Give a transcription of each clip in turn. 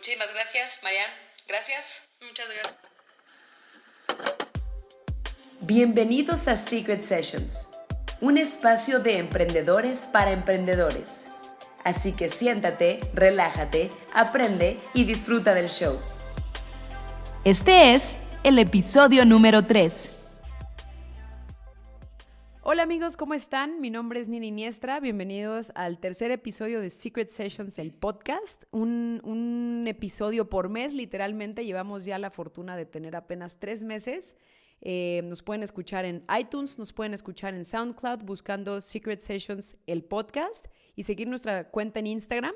Muchísimas gracias, Marian. Gracias. Muchas gracias. Bienvenidos a Secret Sessions, un espacio de emprendedores para emprendedores. Así que siéntate, relájate, aprende y disfruta del show. Este es el episodio número 3. Hola amigos, ¿cómo están? Mi nombre es Nina Iniestra. Bienvenidos al tercer episodio de Secret Sessions, el podcast. Un episodio por mes, literalmente. Llevamos ya la fortuna de tener apenas 3 meses. Nos pueden escuchar en iTunes, nos pueden escuchar en SoundCloud buscando Secret Sessions, el podcast, y seguir nuestra cuenta en Instagram.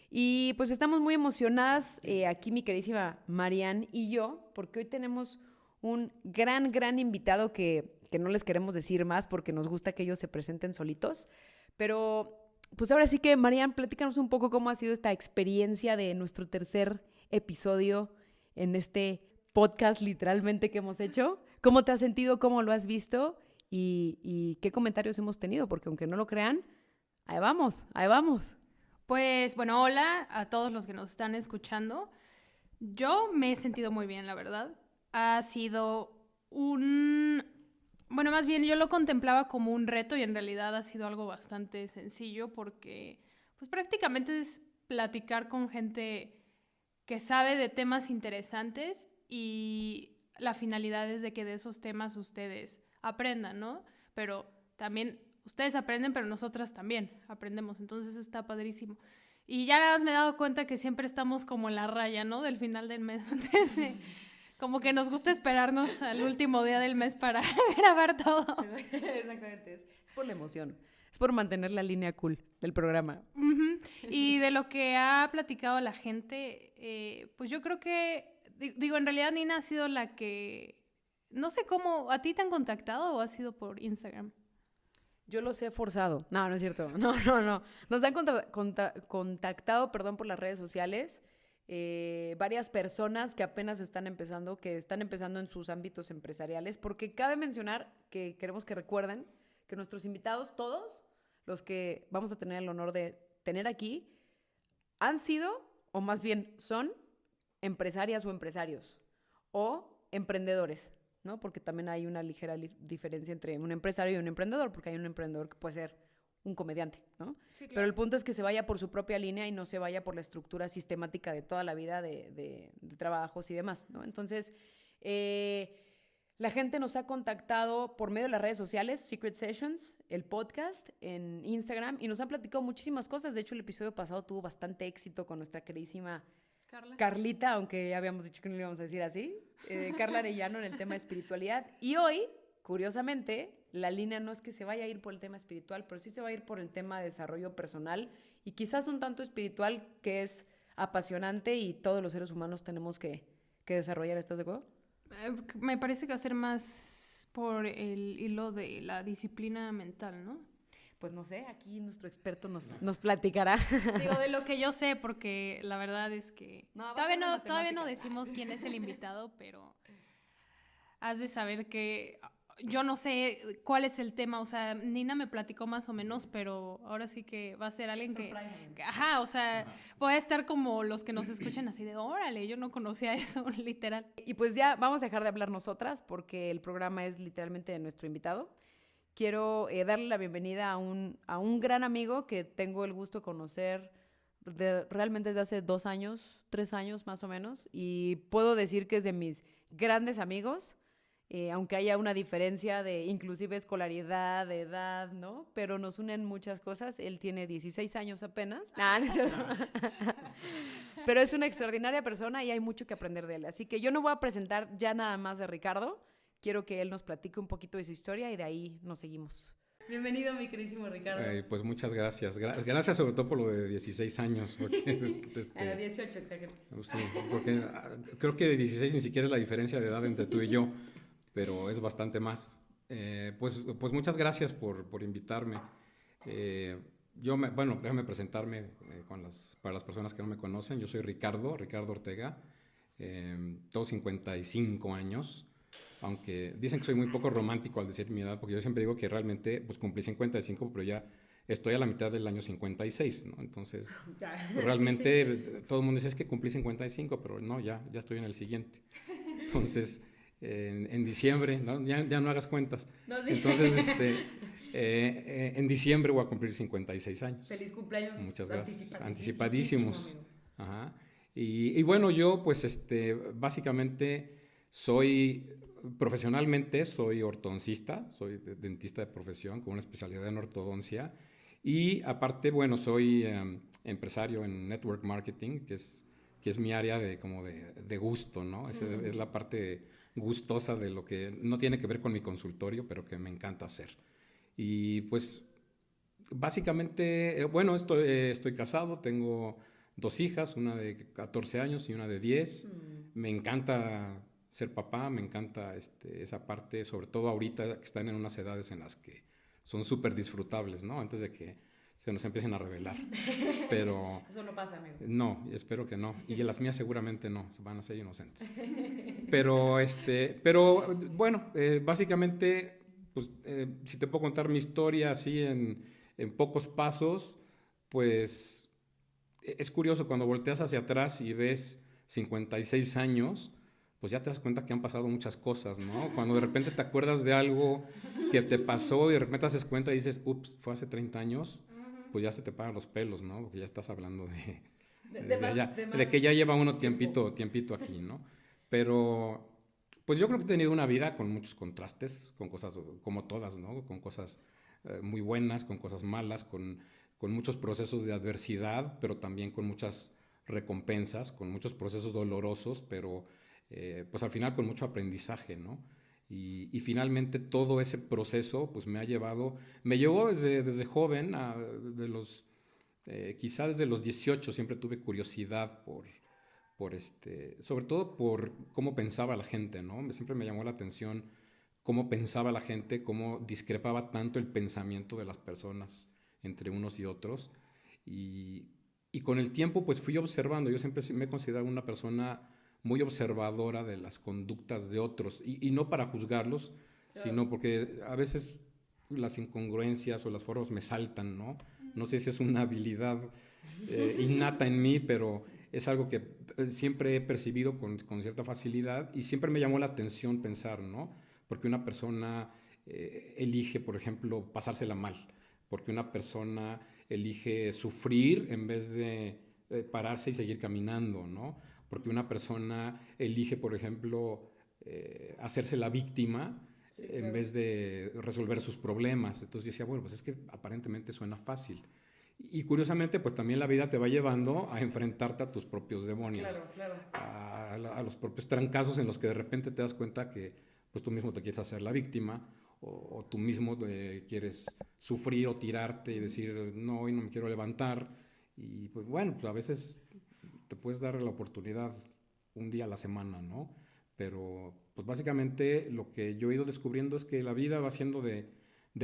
Y pues estamos muy emocionadas aquí mi queridísima Marian y yo, porque hoy tenemos un gran invitado que no les queremos decir más porque nos gusta que ellos se presenten solitos. Pero pues ahora sí que, Marian, platícanos un poco cómo ha sido esta experiencia de nuestro tercer episodio en este podcast literalmente que hemos hecho. ¿Cómo te has sentido? ¿Cómo lo has visto? ¿Y qué comentarios hemos tenido? Porque aunque no lo crean, ahí vamos. Pues bueno, hola a todos los que nos están escuchando. Yo me he sentido muy bien, la verdad. Ha sido bueno, más bien yo lo contemplaba como un reto y en realidad ha sido algo bastante sencillo porque pues prácticamente es platicar con gente que sabe de temas interesantes y la finalidad es de que de esos temas ustedes aprendan, ¿no? Pero también ustedes aprenden, pero nosotras también aprendemos, entonces eso está padrísimo. Y ya nada más me he dado cuenta que siempre estamos como en la raya, ¿no? Del final del mes, entonces como que nos gusta esperarnos al último día del mes para grabar todo. Exactamente, es por la emoción, es por mantener la línea cool del programa. Uh-huh. Y de lo que ha platicado la gente, pues yo creo que, digo, en realidad Nina ha sido la que, no sé cómo, ¿a ti te han contactado o ha sido por Instagram? Yo los he forzado. No es cierto. No. Nos han contactado, por las redes sociales. Varias personas que apenas están empezando en sus ámbitos empresariales, porque cabe mencionar que queremos que recuerden que nuestros invitados, todos los que vamos a tener el honor de tener aquí, han sido, o más bien son, empresarias o empresarios, o emprendedores, ¿no? Porque también hay una ligera diferencia entre un empresario y un emprendedor, porque hay un emprendedor que puede ser un comediante, ¿no? Sí, claro. Pero el punto es que se vaya por su propia línea y no se vaya por la estructura sistemática de toda la vida de trabajos y demás, ¿no? Entonces, la gente nos ha contactado por medio de las redes sociales, Secret Sessions, el podcast en Instagram, y nos han platicado muchísimas cosas. De hecho, el episodio pasado tuvo bastante éxito con nuestra queridísima Carlita, aunque ya habíamos dicho que no le íbamos a decir así, Carla Arellano en el tema de espiritualidad. Y hoy, curiosamente, la línea no es que se vaya a ir por el tema espiritual, pero sí se va a ir por el tema de desarrollo personal y quizás un tanto espiritual, que es apasionante y todos los seres humanos tenemos que desarrollar. ¿Estás de acuerdo? Me parece que va a ser más por el hilo de la disciplina mental, ¿no? Pues no sé, aquí nuestro experto nos platicará. Digo, de lo que yo sé, porque la verdad es que todavía no decimos quién es el invitado, pero has de saber que yo no sé cuál es el tema, o sea, Nina me platicó más o menos, pero ahora sí que va a ser alguien que o sea, puede estar como los que nos escuchan así de, órale, yo no conocía eso, literal. Y pues ya vamos a dejar de hablar nosotras, porque el programa es literalmente de nuestro invitado. Quiero darle la bienvenida a un gran amigo que tengo el gusto de conocer realmente desde hace 2 años, 3 años más o menos, y puedo decir que es de mis grandes amigos, aunque haya una diferencia de inclusive escolaridad, de edad, ¿no? Pero nos unen muchas cosas. Él tiene 16 años apenas. No es cierto. Pero es una extraordinaria persona y hay mucho que aprender de él. Así que yo no voy a presentar ya nada más de Ricardo. Quiero que él nos platique un poquito de su historia y de ahí nos seguimos. Bienvenido, mi queridísimo Ricardo. Pues muchas gracias. Gracias sobre todo por lo de 16 años. Porque, Era 18, exagero. Sí, porque creo que de 16 ni siquiera es la diferencia de edad entre tú y yo, pero es bastante más. Pues muchas gracias por invitarme. Déjame presentarme para las personas que no me conocen. Yo soy Ricardo Ortega, tengo 55 años. Aunque dicen que soy muy poco romántico al decir mi edad, porque yo siempre digo que realmente pues cumplí 55, pero ya estoy a la mitad del año 56, ¿no? Entonces, Ya. realmente Sí, sí. todo el mundo dice es que cumplí 55, pero no, ya estoy en el siguiente. Entonces, en diciembre, ¿no? Ya no hagas cuentas. No, sí. Entonces, en diciembre voy a cumplir 56 años. Feliz cumpleaños. Muchas gracias. Anticipadísimo, Anticipadísimos. amigo. Ajá. Y bueno, yo pues básicamente profesionalmente soy ortodoncista, soy dentista de profesión con una especialidad en ortodoncia y aparte, bueno, soy empresario en network marketing, que es mi área de gusto, ¿no? Es la parte gustosa de lo que no tiene que ver con mi consultorio, pero que me encanta hacer. Y pues básicamente, bueno, estoy casado, tengo 2 hijas, una de 14 años y una de 10. Me encanta ser papá, me encanta esa parte, sobre todo ahorita que están en unas edades en las que son súper disfrutables, ¿no? Antes de que se nos empiecen a revelar. Pero Eso no pasa, amigo. no, espero que no. Y las mías seguramente no, van a ser inocentes. Pero bueno, básicamente, pues, si te puedo contar mi historia así en pocos pasos, pues es curioso cuando volteas hacia atrás y ves 56 años, pues ya te das cuenta que han pasado muchas cosas, ¿no? Cuando de repente te acuerdas de algo que te pasó y de repente te das cuenta y dices, ups, fue hace 30 años, pues ya se te paran los pelos, ¿no? Porque ya estás hablando de que ya lleva uno tiempito aquí, ¿no? Pero pues yo creo que he tenido una vida con muchos contrastes, con cosas como todas, ¿no? Con cosas muy buenas, con cosas malas, con muchos procesos de adversidad, pero también con muchas recompensas, con muchos procesos dolorosos, pero pues al final con mucho aprendizaje, ¿no? Y finalmente todo ese proceso pues me llevó desde joven, quizá desde los 18 siempre tuve curiosidad sobre todo por cómo pensaba la gente, ¿no? Siempre me llamó la atención cómo pensaba la gente, cómo discrepaba tanto el pensamiento de las personas entre unos y otros. Y con el tiempo pues fui observando, yo siempre me he considerado una persona muy observadora de las conductas de otros y no para juzgarlos, sino porque a veces las incongruencias o las formas me saltan, ¿no? No sé si es una habilidad innata en mí, pero es algo que siempre he percibido con cierta facilidad y siempre me llamó la atención pensar, ¿no? Porque una persona elige, por ejemplo, pasársela mal, porque una persona elige sufrir en vez de pararse y seguir caminando, ¿no? Porque una persona elige, por ejemplo, hacerse la víctima en vez de resolver sus problemas. Entonces yo decía, bueno, pues es que aparentemente suena fácil. Y curiosamente, pues también la vida te va llevando a enfrentarte a tus propios demonios, Claro. a los propios trancazos en los que de repente te das cuenta que pues tú mismo te quieres hacer la víctima o tú mismo quieres sufrir o tirarte y decir, no, hoy no me quiero levantar. Y pues bueno, pues a veces te puedes dar la oportunidad un día a la semana, ¿no? Pero pues básicamente lo que yo he ido descubriendo es que la vida va siendo de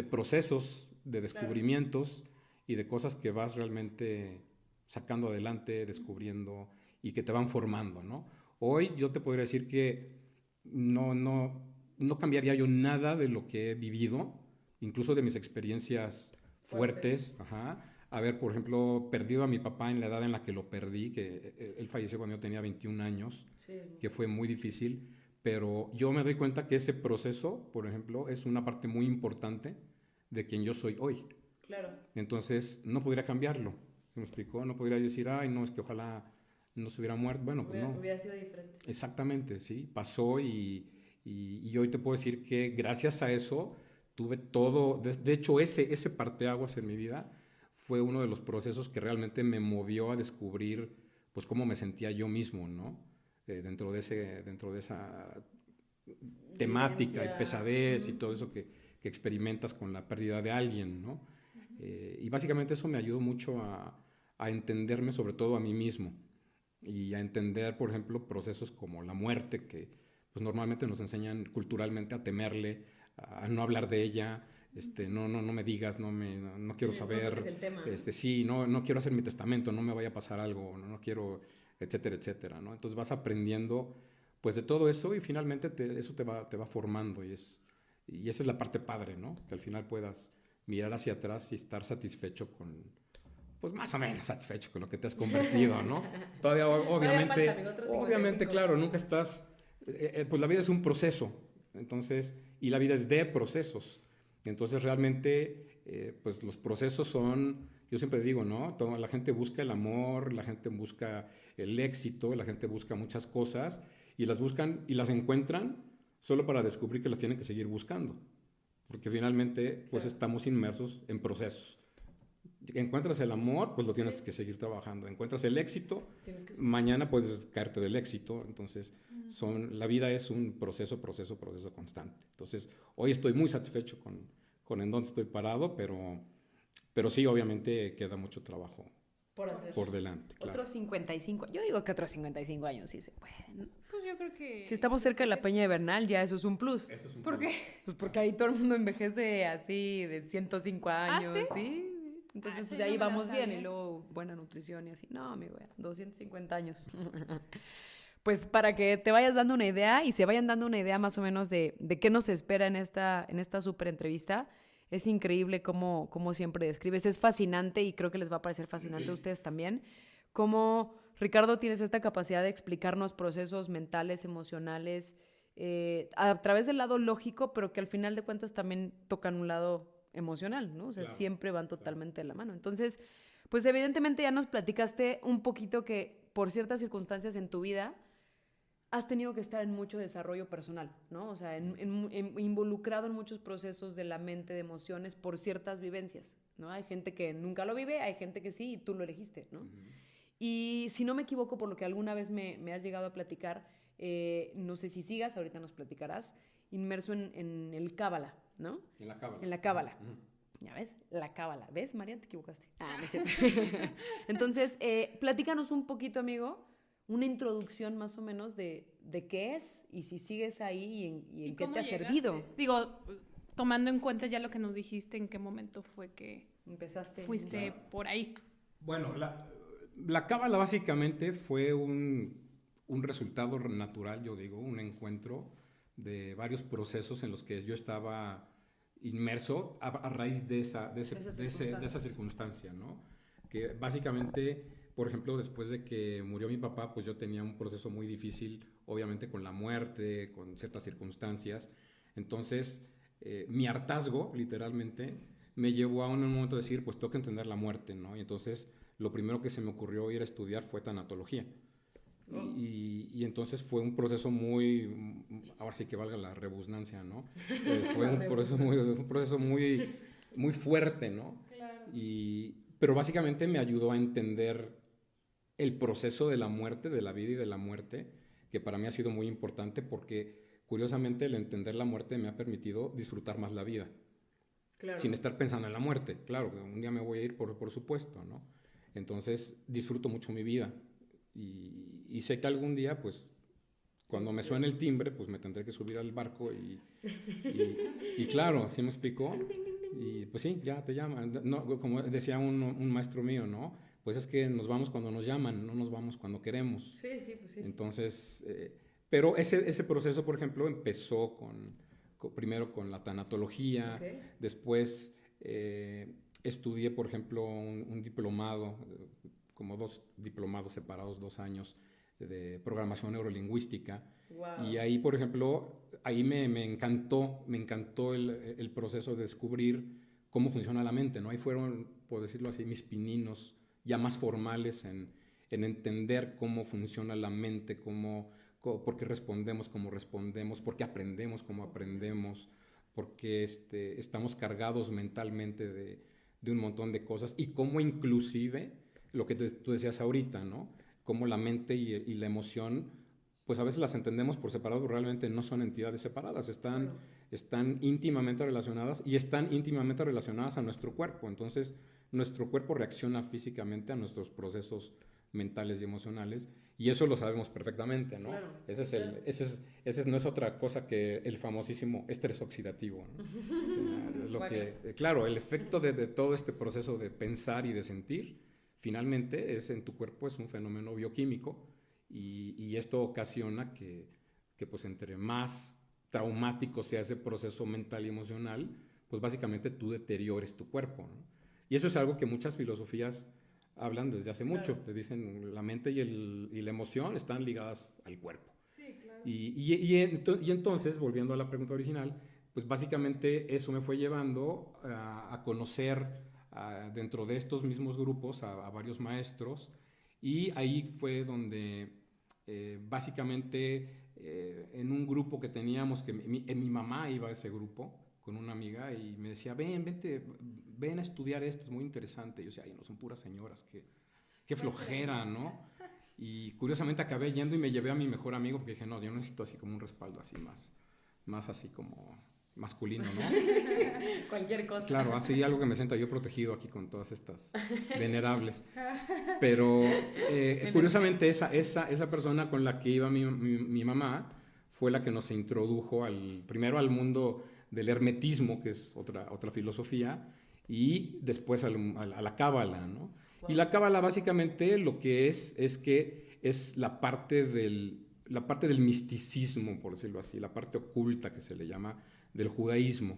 procesos, de descubrimientos y de cosas que vas realmente sacando adelante, descubriendo y que te van formando, ¿no? Hoy yo te podría decir que no cambiaría yo nada de lo que he vivido, incluso de mis experiencias fuertes. Haber, por ejemplo, perdido a mi papá en la edad en la que lo perdí, que él falleció cuando yo tenía 21 años, que fue muy difícil, pero yo me doy cuenta que ese proceso, por ejemplo, es una parte muy importante de quien yo soy hoy. Claro. Entonces, no podría cambiarlo. ¿Me explicó? No podría decir, ay, no, es que ojalá no se hubiera muerto. Bueno, pues no. Hubiera sido diferente. Exactamente, sí. Pasó y hoy te puedo decir que gracias a eso tuve todo. De hecho, ese parteaguas en mi vida fue uno de los procesos que realmente me movió a descubrir, pues, cómo me sentía yo mismo, ¿no? Dentro de esa temática y pesadez y todo eso que experimentas con la pérdida de alguien, ¿no? Y básicamente eso me ayudó mucho a entenderme, sobre todo a mí mismo, y a entender, por ejemplo, procesos como la muerte, que pues normalmente nos enseñan culturalmente a temerle, a no hablar de ella, no me digas, no quiero saber, no el tema. Sí, no quiero hacer mi testamento, no me vaya a pasar algo, no quiero, etcétera, etcétera, ¿no? Entonces vas aprendiendo pues de todo eso y finalmente eso te va formando y esa es la parte padre, ¿no? Que al final puedas mirar hacia atrás y estar satisfecho con, pues más o menos satisfecho con lo que te has convertido, ¿no? Todavía obviamente, falta, amigo, otros 55. obviamente, claro, nunca estás, pues la vida es un proceso, entonces, y la vida es de procesos, entonces realmente, pues los procesos son, yo siempre digo, ¿no? La gente busca el amor, la gente busca el éxito, la gente busca muchas cosas y las buscan y las encuentran solo para descubrir que las tienen que seguir buscando, porque finalmente, pues estamos inmersos en procesos. Encuentras el amor, pues lo tienes que seguir trabajando. Encuentras el éxito, mañana puedes caerte del éxito. Entonces, la vida es un proceso constante. Entonces, hoy estoy muy satisfecho con en dónde estoy parado, pero sí, obviamente queda mucho trabajo por delante. Claro. Otros 55, yo digo que otros 55 años sí se pueden. Pues yo creo que... Si estamos cerca de la Peña de Bernal, ya eso es un plus. Eso es un ¿Por plus. qué? Pues porque ahí todo el mundo envejece así de 105 años, ¿sí? Entonces, sí, pues no ahí me la vamos bien. sabía. Y luego buena nutrición y así. No, amigo, ya, 250 años. Pues para que te vayas dando una idea y se vayan dando una idea más o menos de qué nos espera en esta súper entrevista. Es increíble cómo siempre describes. Es fascinante y creo que les va a parecer fascinante a ustedes también. Cómo, Ricardo, tienes esta capacidad de explicarnos procesos mentales, emocionales, a través del lado lógico, pero que al final de cuentas también tocan un lado emocional, ¿no? O sea, Claro, siempre van totalmente de la mano. Entonces, pues evidentemente ya nos platicaste un poquito que por ciertas circunstancias en tu vida has tenido que estar en mucho desarrollo personal, ¿no? O sea, involucrado en muchos procesos de la mente, de emociones, por ciertas vivencias, ¿no? Hay gente que nunca lo vive, hay gente que sí, y tú lo elegiste, ¿no? Y si no me equivoco, por lo que alguna vez me has llegado a platicar, no sé si sigas, ahorita nos platicarás, inmerso en el Cábala, ¿no? En la cábala. En la Cábala. Ya ves, la Cábala. ¿Ves, María? Te equivocaste. No es cierto. Entonces, platícanos un poquito, amigo, una introducción más o menos de qué es y si sigues ahí y en qué cómo te ha llegaste? servido. Digo, tomando en cuenta ya lo que nos dijiste, ¿en qué momento fue que Empezaste. fuiste por ahí? Bueno, la cábala básicamente fue un resultado natural, yo digo, un encuentro de varios procesos en los que yo estaba inmerso a raíz de esa circunstancia, ¿no? Que básicamente, por ejemplo, después de que murió mi papá, pues yo tenía un proceso muy difícil, obviamente con la muerte, con ciertas circunstancias. Entonces, mi hartazgo, literalmente, me llevó a un momento de decir, pues tengo que entender la muerte, ¿no? Y entonces, lo primero que se me ocurrió ir a estudiar fue tanatología. Y entonces fue un proceso muy, ahora sí que valga la rebusnancia, ¿no? Fue un proceso muy fuerte, ¿no? Claro. Pero básicamente me ayudó a entender el proceso de la muerte, de la vida y de la muerte, que para mí ha sido muy importante porque, curiosamente, el entender la muerte me ha permitido disfrutar más la vida. Claro. Sin estar pensando en la muerte. Claro, un día me voy a ir, por supuesto, ¿no? Entonces, disfruto mucho mi vida. Y sé que algún día, pues, cuando me suene el timbre, pues me tendré que subir al barco y claro, ¿sí me explicó? Y pues sí, ya te llaman. No, como decía un maestro mío, ¿no? Pues es que nos vamos cuando nos llaman, no nos vamos cuando queremos. Sí, pues sí. Entonces, pero ese proceso, por ejemplo, empezó primero con la tanatología, después estudié, por ejemplo, un diplomado, como 2 diplomados separados, 2 años de programación neurolingüística. Wow. Y ahí, por ejemplo, ahí me encantó el proceso de descubrir cómo funciona la mente, ¿no? Ahí fueron, por decirlo así, mis pininos ya más formales en entender cómo funciona la mente, por qué respondemos como respondemos, por qué aprendemos como aprendemos, por qué estamos cargados mentalmente de un montón de cosas y cómo inclusive lo que tú decías ahorita, ¿no? Cómo la mente y la emoción, pues a veces las entendemos por separado, pero realmente no son entidades separadas, están íntimamente relacionadas y están íntimamente relacionadas a nuestro cuerpo. Entonces, nuestro cuerpo reacciona físicamente a nuestros procesos mentales y emocionales y eso lo sabemos perfectamente, ¿no? Claro, ese no es otra cosa que el famosísimo estrés oxidativo, ¿no? Claro, el efecto de todo este proceso de pensar y de sentir finalmente en tu cuerpo es un fenómeno bioquímico y esto ocasiona que pues entre más traumático sea ese proceso mental y emocional, pues básicamente tú deteriores tu cuerpo, ¿no? Y eso es algo que muchas filosofías hablan desde hace mucho. Te dicen la mente y la emoción están ligadas al cuerpo. Sí, claro. Y entonces, volviendo a la pregunta original, pues básicamente eso me fue llevando a conocer dentro de estos mismos grupos a varios maestros, y ahí fue donde básicamente en un grupo que teníamos, que mi mamá iba a ese grupo con una amiga y me decía, ven a estudiar esto, es muy interesante. Y yo decía, ay, no, son puras señoras, qué flojera, ¿no? Y curiosamente acabé yendo y me llevé a mi mejor amigo porque dije, no, yo necesito así como un respaldo así más así como masculino, ¿no? Cualquier cosa. Claro, así algo que me sienta yo protegido aquí con todas estas venerables. Pero curiosamente esa persona con la que iba mi mamá fue la que nos introdujo primero al mundo del hermetismo, que es otra filosofía, y después a la cábala, ¿no? Wow. Y la cábala básicamente lo que es que es la parte del misticismo, por decirlo así, la parte oculta que se le llama del judaísmo.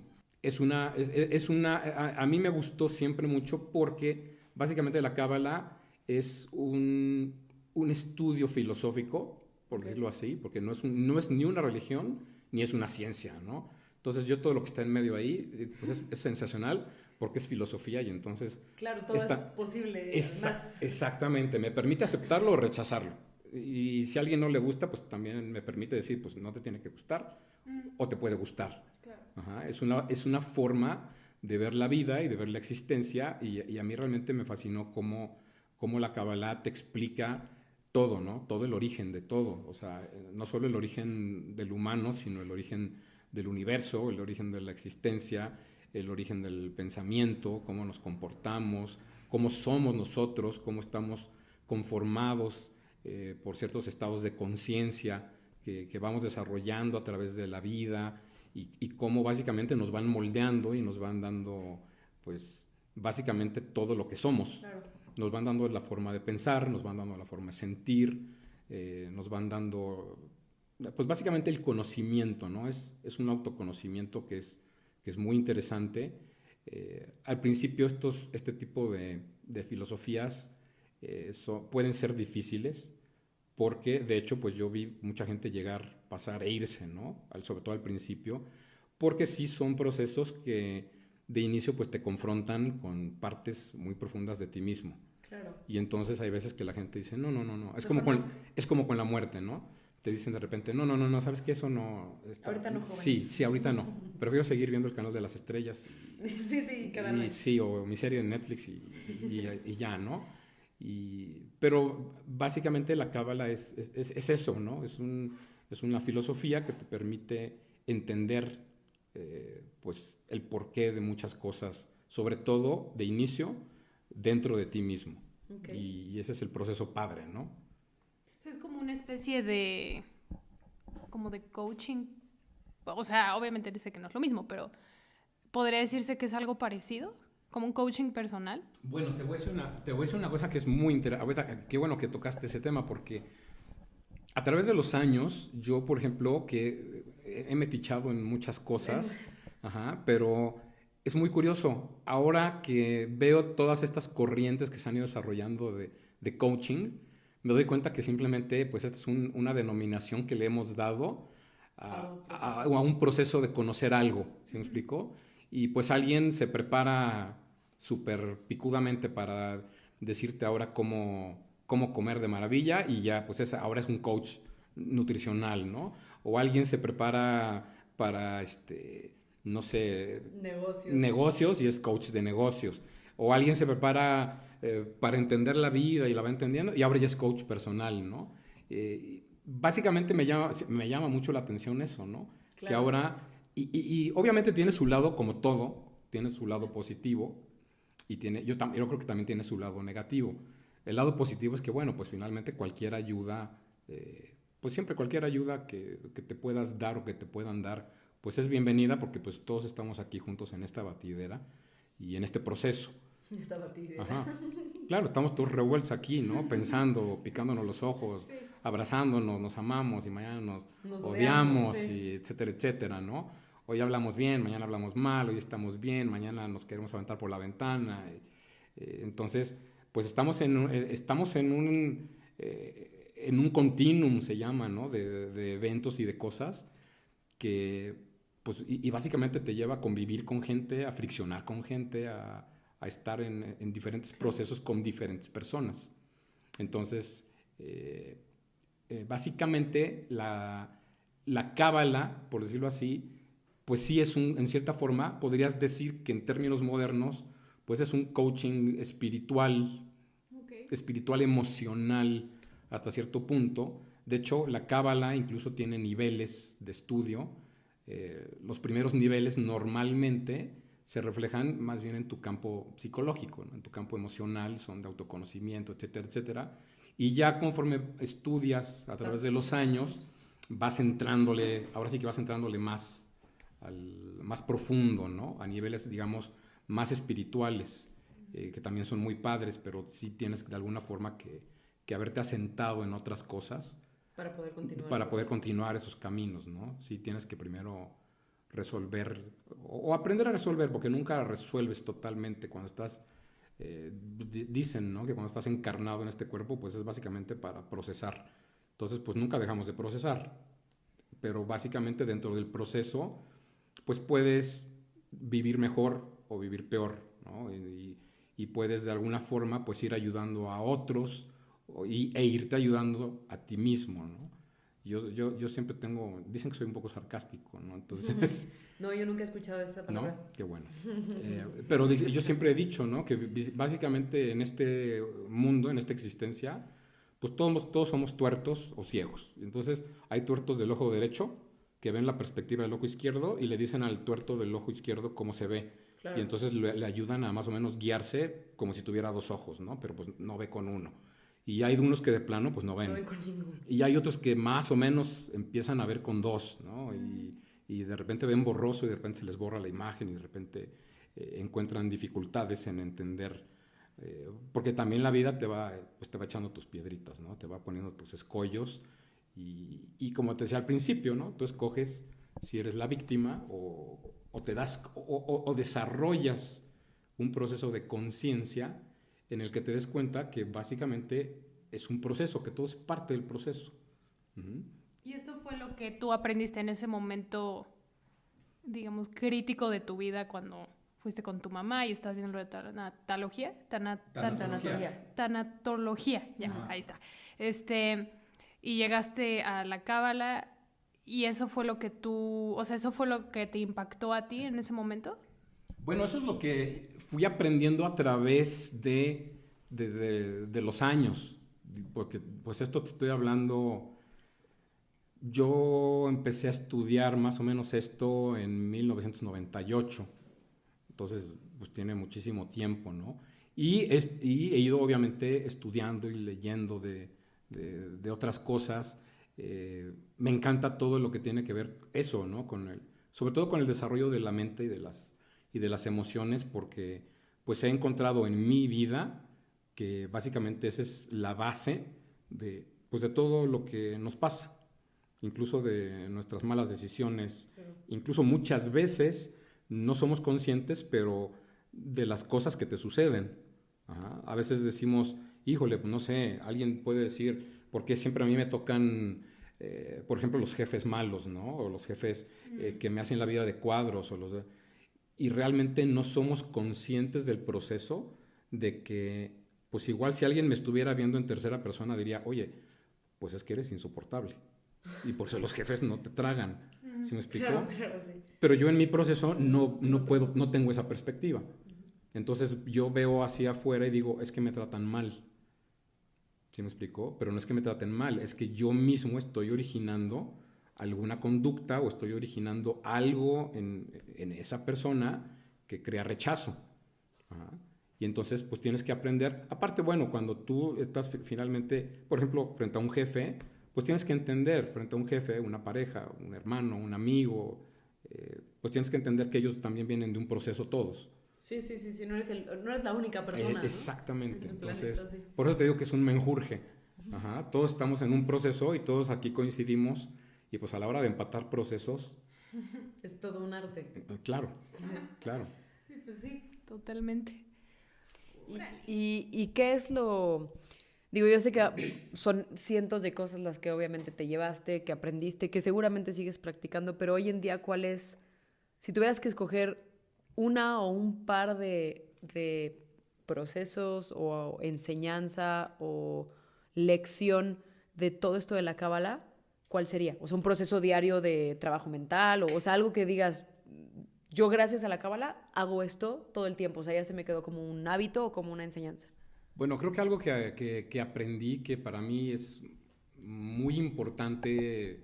A mí me gustó siempre mucho porque básicamente la cábala es un estudio filosófico, por decirlo así, porque no es ni una religión ni es una ciencia, ¿no? Entonces yo todo lo que está en medio ahí pues es sensacional porque es filosofía y entonces... Claro, todo es posible. Exactamente, me permite aceptarlo o rechazarlo. Y si a alguien no le gusta, pues también me permite decir, pues no te tiene que gustar o te puede gustar. Claro. Ajá, es una forma de ver la vida y de ver la existencia y a mí realmente me fascinó cómo la Kabbalah te explica todo, ¿no? Todo el origen de todo. O sea, no solo el origen del humano, sino el origen del universo, el origen de la existencia, el origen del pensamiento, cómo nos comportamos, cómo somos nosotros, cómo estamos conformados por ciertos estados de conciencia que vamos desarrollando a través de la vida y cómo básicamente nos van moldeando y nos van dando, pues, básicamente todo lo que somos. Claro. Nos van dando la forma de pensar, nos van dando la forma de sentir, nos van dando, pues, básicamente el conocimiento, ¿no? Es un autoconocimiento que es muy interesante. Al principio este tipo de filosofías pueden ser difíciles porque de hecho pues yo vi mucha gente llegar, pasar e irse, ¿no? Sobre todo al principio, porque sí son procesos que de inicio pues te confrontan con partes muy profundas de ti mismo. Claro. Y entonces hay veces que la gente dice, no. Es como con la muerte, ¿no? Te dicen de repente, no, ¿sabes qué? Eso no... Ahorita no, joven. Sí, ahorita no. Prefiero seguir viendo el canal de las estrellas. Sí, quedarme. Sí, o mi serie de Netflix y ya, ¿no? Pero básicamente la cábala es eso, ¿no? Es una filosofía que te permite entender pues el porqué de muchas cosas, sobre todo de inicio dentro de ti mismo. Okay. Y ese es el proceso padre, ¿no? Es como una especie de coaching. O sea, obviamente dice que no es lo mismo, pero ¿podría decirse que es algo parecido? ¿Como un coaching personal? Bueno, te voy a decir una cosa que es muy interesante. Qué bueno que tocaste ese tema, porque a través de los años, yo, por ejemplo, que he metichado en muchas cosas, pero es muy curioso. Ahora que veo todas estas corrientes que se han ido desarrollando de coaching, me doy cuenta que simplemente, pues, esta es una denominación que le hemos dado a un proceso de conocer algo, ¿sí me explico? Y pues alguien se prepara súper picudamente para decirte ahora cómo comer de maravilla y ya, pues ahora es un coach nutricional, ¿no? O alguien se prepara para, no sé... Negocios y es coach de negocios. O alguien se prepara para entender la vida y la va entendiendo y ahora ya es coach personal, ¿no? Básicamente me llama mucho la atención eso, ¿no? Claro. Que ahora... Y obviamente tiene su lado, como todo, tiene su lado positivo y yo creo que también tiene su lado negativo. El lado positivo es que, bueno, pues finalmente cualquier ayuda, pues siempre cualquier ayuda que te puedas dar o que te puedan dar, pues es bienvenida porque pues todos estamos aquí juntos en esta batidera y en este proceso. Esta batidera. Ajá. Claro, estamos todos revueltos aquí, ¿no? Pensando, picándonos los ojos, sí. Abrazándonos, nos amamos y mañana nos odiamos, sí. Y etcétera, etcétera, ¿no? hoy hablamos bien, mañana hablamos mal, hoy estamos bien, mañana nos queremos aventar por la ventana. Entonces, pues estamos en un continuum, se llama, ¿no? De eventos y de cosas que, pues, y básicamente te lleva a convivir con gente, a friccionar con gente, a estar en diferentes procesos con diferentes personas. Entonces, básicamente la cábala, por decirlo así, pues sí es en cierta forma, podrías decir que en términos modernos, pues es un coaching espiritual, espiritual emocional hasta cierto punto. De hecho, la cábala incluso tiene niveles de estudio. Los primeros niveles normalmente se reflejan más bien en tu campo psicológico, ¿no? En tu campo emocional, son de autoconocimiento, etcétera, etcétera. Y ya conforme estudias a través de los años, vas entrándole más más profundo, ¿no? A niveles, digamos, más espirituales, que también son muy padres, pero sí tienes de alguna forma que haberte asentado en otras cosas Para poder continuar esos caminos, ¿no? Sí tienes que primero resolver o aprender a resolver, porque nunca resuelves totalmente cuando estás, dicen, ¿no? Que cuando estás encarnado en este cuerpo, pues es básicamente para procesar. Entonces, pues nunca dejamos de procesar, pero básicamente dentro del proceso, pues puedes vivir mejor o vivir peor, ¿no? Y puedes de alguna forma, pues ir ayudando a otros e irte ayudando a ti mismo, ¿no? Yo siempre dicen que soy un poco sarcástico, ¿no? Entonces... No, yo nunca he escuchado esa palabra. ¿No? Qué bueno. Pero yo siempre he dicho, ¿no? Que básicamente en este mundo, en esta existencia, pues todos somos tuertos o ciegos. Entonces hay tuertos del ojo derecho que ven la perspectiva del ojo izquierdo y le dicen al tuerto del ojo izquierdo cómo se ve. Claro. Y entonces le ayudan a más o menos guiarse como si tuviera dos ojos, ¿no? Pero pues no ve con uno. Y hay unos que de plano pues no ven. No ven con ninguno. Y hay otros que más o menos empiezan a ver con dos, ¿no? Y de repente ven borroso y de repente se les borra la imagen y de repente encuentran dificultades en entender. Porque también la vida te va echando tus piedritas, ¿no? Te va poniendo tus escollos y como te decía al principio, ¿no? Tú escoges si eres la víctima o te das o desarrollas un proceso de conciencia en el que te des cuenta que básicamente es un proceso, que todo es parte del proceso. Uh-huh. ¿Y esto fue lo que tú aprendiste en ese momento, digamos, crítico de tu vida cuando fuiste con tu mamá y estás viendo lo de tanatología? Tanatología, ya, uh-huh. Ahí está. Y llegaste a la cábala y eso fue lo que eso fue lo que te impactó a ti en ese momento. Bueno, eso es lo que fui aprendiendo a través de los años, porque pues esto te estoy hablando, yo empecé a estudiar más o menos esto en 1998, entonces pues tiene muchísimo tiempo, ¿no? Y he ido obviamente estudiando y leyendo de otras cosas. Me encanta todo lo que tiene que ver eso, ¿no? Sobre todo con el desarrollo de la mente y de las emociones, porque pues he encontrado en mi vida que básicamente esa es la base de todo lo que nos pasa, incluso de nuestras malas decisiones, incluso muchas veces no somos conscientes, pero de las cosas que te suceden. Ajá. A veces decimos, híjole, pues no sé, alguien puede decir, ¿por qué siempre a mí me tocan, por ejemplo, los jefes malos, ¿no? O los jefes que me hacen la vida de cuadros, y realmente no somos conscientes del proceso de que, pues igual si alguien me estuviera viendo en tercera persona diría, oye, pues es que eres insoportable. Y por eso los jefes no te tragan. ¿Sí me explico? Claro, sí. Pero yo en mi proceso no tengo esa perspectiva. Entonces yo veo hacia afuera y digo, es que me tratan mal. ¿Sí me explico? Pero no es que me traten mal, es que yo mismo estoy originando alguna conducta o estoy originando algo en esa persona que crea rechazo. Ajá. Y entonces pues tienes que aprender. Aparte, bueno, cuando tú estás finalmente, por ejemplo, frente a un jefe, pues tienes que entender, frente a un jefe, una pareja, un hermano, un amigo, pues tienes que entender que ellos también vienen de un proceso todos. Sí, no eres la única persona, exactamente, ¿no? Entonces, planeta, sí. Por eso te digo que es un menjurje. Ajá. Todos estamos en un proceso y todos aquí coincidimos y pues a la hora de empatar procesos, Es todo un arte. Claro, claro. Pues sí, totalmente. ¿Y qué es lo...? Digo, yo sé que son cientos de cosas las que obviamente te llevaste, que aprendiste, que seguramente sigues practicando, pero hoy en día, ¿cuál es? Si tuvieras que escoger una o un par de procesos o enseñanza o lección de todo esto de la cábala, ¿cuál sería? O sea, un proceso diario de trabajo mental, o sea, algo que digas, yo gracias a la cábala hago esto todo el tiempo, o sea, ya se me quedó como un hábito o como una enseñanza. Bueno, creo que algo que aprendí que para mí es muy importante,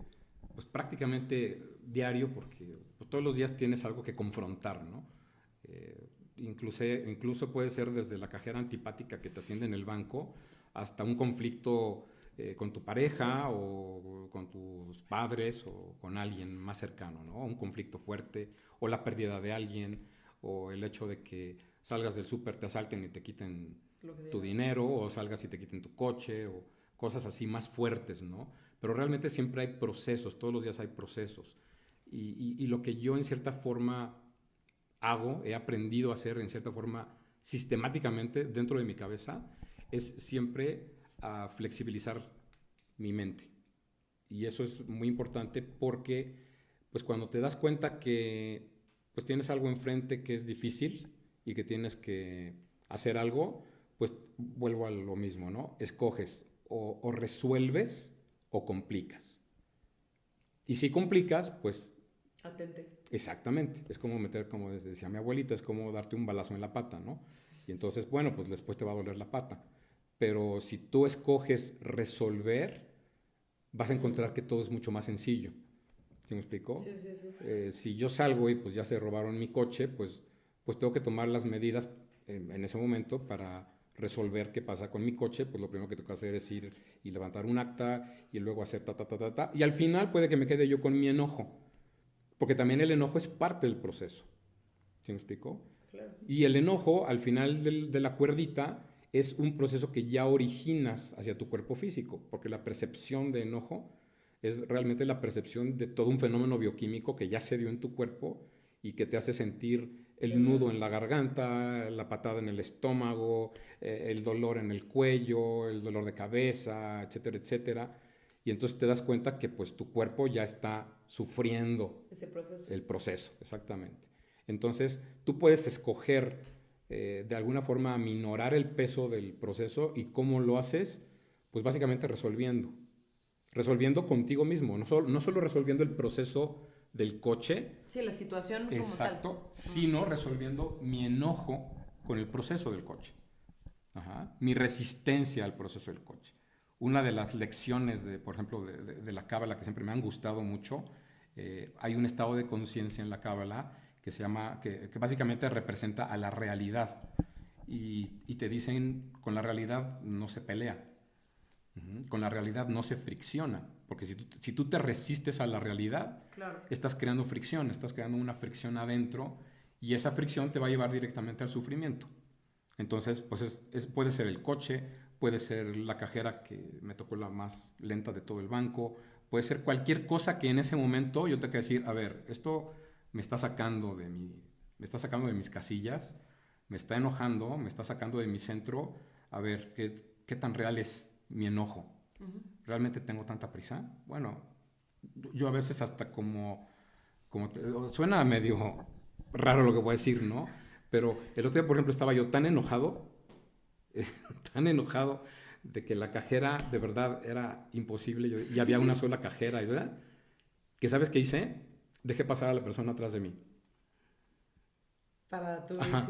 pues prácticamente diario, porque pues, todos los días tienes algo que confrontar, ¿no? Incluso puede ser desde la cajera antipática que te atiende en el banco hasta un conflicto con tu pareja o con tus padres o con alguien más cercano, ¿no? Un conflicto fuerte o la pérdida de alguien o el hecho de que salgas del súper, te asalten y te quiten tu dinero o salgas y te quiten tu coche o cosas así más fuertes, ¿no? Pero realmente siempre hay procesos, todos los días hay procesos. Y lo que yo en cierta forma he aprendido a hacer en cierta forma sistemáticamente dentro de mi cabeza, es siempre a flexibilizar mi mente. Y eso es muy importante porque pues cuando te das cuenta que pues tienes algo enfrente que es difícil y que tienes que hacer algo, pues vuelvo a lo mismo, ¿no? Escoges o resuelves o complicas. Y si complicas, pues... Atente. Exactamente. Es como meter, como decía mi abuelita, es como darte un balazo en la pata, ¿no? Y entonces, bueno, pues después te va a doler la pata. Pero si tú escoges resolver, vas a encontrar que todo es mucho más sencillo. ¿Sí me explicó? Sí, sí, sí. Si yo salgo y pues ya se robaron mi coche, pues tengo que tomar las medidas en ese momento para resolver qué pasa con mi coche. Pues lo primero que tengo que hacer es ir y levantar un acta y luego hacer ta. Y al final puede que me quede yo con mi enojo, porque también el enojo es parte del proceso. ¿Sí me explicó? Claro. Y el enojo, al final de la cuerdita, es un proceso que ya originas hacia tu cuerpo físico, porque la percepción de enojo es realmente la percepción de todo un fenómeno bioquímico que ya se dio en tu cuerpo y que te hace sentir el nudo en la garganta, la patada en el estómago, el dolor en el cuello, el dolor de cabeza, etcétera, etcétera. Y entonces te das cuenta que pues tu cuerpo ya está sufriendo ese proceso. el proceso, exactamente. Entonces tú puedes escoger de alguna forma aminorar el peso del proceso. ¿Y cómo lo haces? Pues básicamente resolviendo contigo mismo, no solo resolviendo el proceso del coche. Sí, la situación como Exacto, tal. sino resolviendo mi enojo con el proceso del coche. Ajá, mi resistencia al proceso del coche. Una de las lecciones, por ejemplo, de la cábala que siempre me han gustado mucho, hay un estado de conciencia en la cábala que se llama, que básicamente representa a la realidad. Y te dicen, con la realidad no se pelea. Con la realidad no se fricciona, porque si tú te resistes a la realidad, claro, estás creando fricción, estás creando una fricción adentro y esa fricción te va a llevar directamente al sufrimiento. Entonces, pues puede ser el coche, puede ser la cajera que me tocó la más lenta de todo el banco, puede ser cualquier cosa que en ese momento yo tenga que decir, a ver, esto me está sacando de mis casillas, me está enojando, me está sacando de mi centro, a ver, ¿qué tan real es mi enojo? ¿Realmente tengo tanta prisa? Bueno, yo a veces hasta suena medio raro lo que voy a decir, ¿no? Pero el otro día, por ejemplo, estaba yo tan enojado de que la cajera de verdad era imposible y había una sola cajera, ¿verdad? Que ¿sabes qué hice? Dejé pasar a la persona atrás de mí. Para tú Ajá.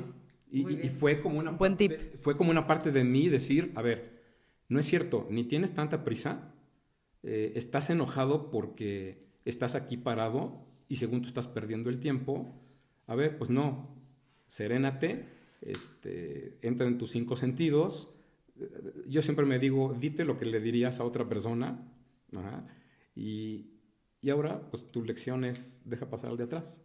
decir. Y fue como una buen tip. Fue como una parte de mí decir, a ver, no es cierto, ni tienes tanta prisa, estás enojado porque estás aquí parado y según tú estás perdiendo el tiempo. A ver, pues no, serénate, entra en tus 5 sentidos. Yo siempre me digo, dite lo que le dirías a otra persona. Ajá, y ahora, pues tu lección es, deja pasar al de atrás.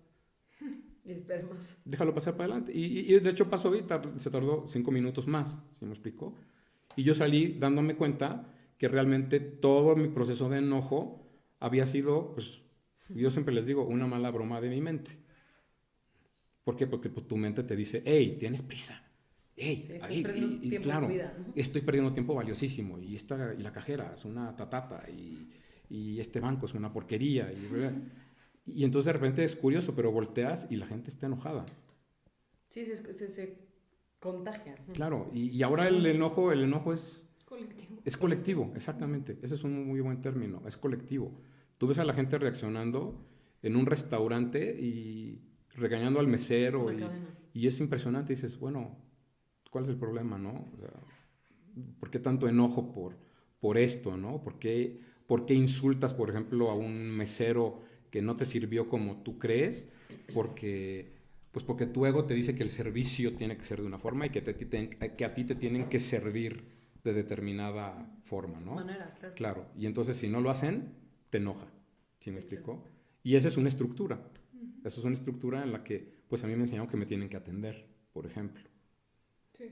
Y espera más. Déjalo pasar para adelante. Y de hecho pasó y se tardó 5 minutos más, ¿sí me explico? Y yo salí dándome cuenta que realmente todo mi proceso de enojo había sido pues Y yo siempre les digo, una mala broma de mi mente. ¿Por qué? Porque pues, tu mente te dice, hey, tienes prisa. Hey, Sí, estás perdiendo tiempo claro, en tu vida. estoy perdiendo tiempo valiosísimo. Y la cajera es una tatata. Y este banco es una porquería. Y entonces de repente es curioso, pero volteas y la gente está enojada. Sí, se contagia. Claro, y ahora el enojo es Colectivo. Es colectivo, exactamente. Ese es un muy buen término, es colectivo. Tú ves a la gente reaccionando en un restaurante y regañando al mesero y es impresionante. Y dices, bueno, ¿cuál es el problema, no? O sea, ¿por qué tanto enojo por esto, no? ¿Por qué insultas, por ejemplo, a un mesero que no te sirvió como tú crees? Porque tu ego te dice que el servicio tiene que ser de una forma y que a ti te tienen que servir de determinada forma, ¿no? Manera, claro. Claro, y entonces si no lo hacen, te enoja, ¿sí me explico? Y esa es una estructura, esa es una estructura en la que, pues a mí me enseñaron que me tienen que atender, por ejemplo. Sí.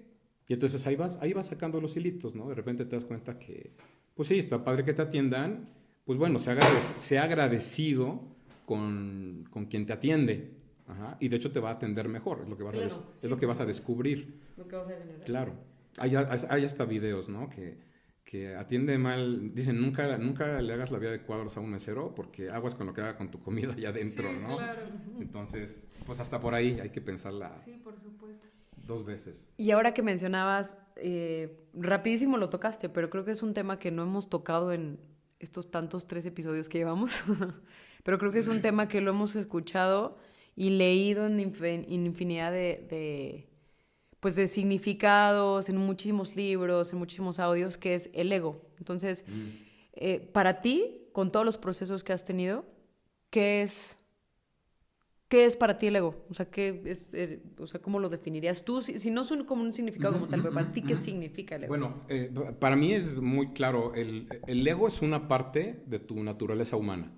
Y entonces ahí vas sacando los hilitos, ¿no? De repente te das cuenta que, pues sí, está padre que te atiendan, pues bueno, sea agradecido con quien te atiende, ajá, y de hecho te va a atender mejor, es lo que vas, es lo que vas a descubrir. Lo que vas a generar. Claro. Hay hasta videos, ¿no? Que atiende mal, dicen, nunca le hagas la vida de cuadros a un mesero porque aguas con lo que haga con tu comida allá adentro, Sí, ¿no? claro. Entonces, pues hasta por ahí hay que pensarla Sí, por supuesto. 2 veces. Y ahora que mencionabas, rapidísimo lo tocaste, pero creo que es un tema que no hemos tocado en estos tantos 3 episodios que llevamos, pero creo que es un tema que lo hemos escuchado y leído en infinidad pues de significados, en muchísimos libros, en muchísimos audios, que es el ego. Entonces, para ti, con todos los procesos que has tenido, ¿qué es para ti el ego? O sea, ¿cómo lo definirías tú? Si no son como un significado como tal, pero para ti, ¿qué significa el ego? Bueno, para mí es muy claro, el ego es una parte de tu naturaleza humana.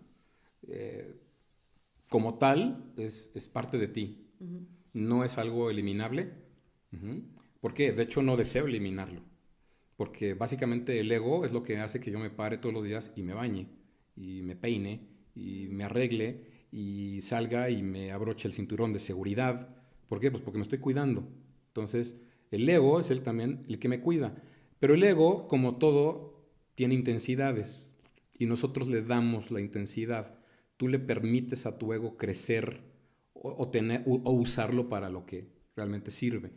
Como tal, es parte de ti. No es algo eliminable. ¿Por qué? De hecho, no deseo eliminarlo. Porque básicamente el ego es lo que hace que yo me pare todos los días y me bañe, y me peine, y me arregle, y salga y me abroche el cinturón de seguridad. ¿Por qué? Pues porque me estoy cuidando. Entonces, el ego es también el que me cuida. Pero el ego, como todo, tiene intensidades. Y nosotros le damos la intensidad. Tú le permites a tu ego crecer o usarlo para lo que realmente sirve.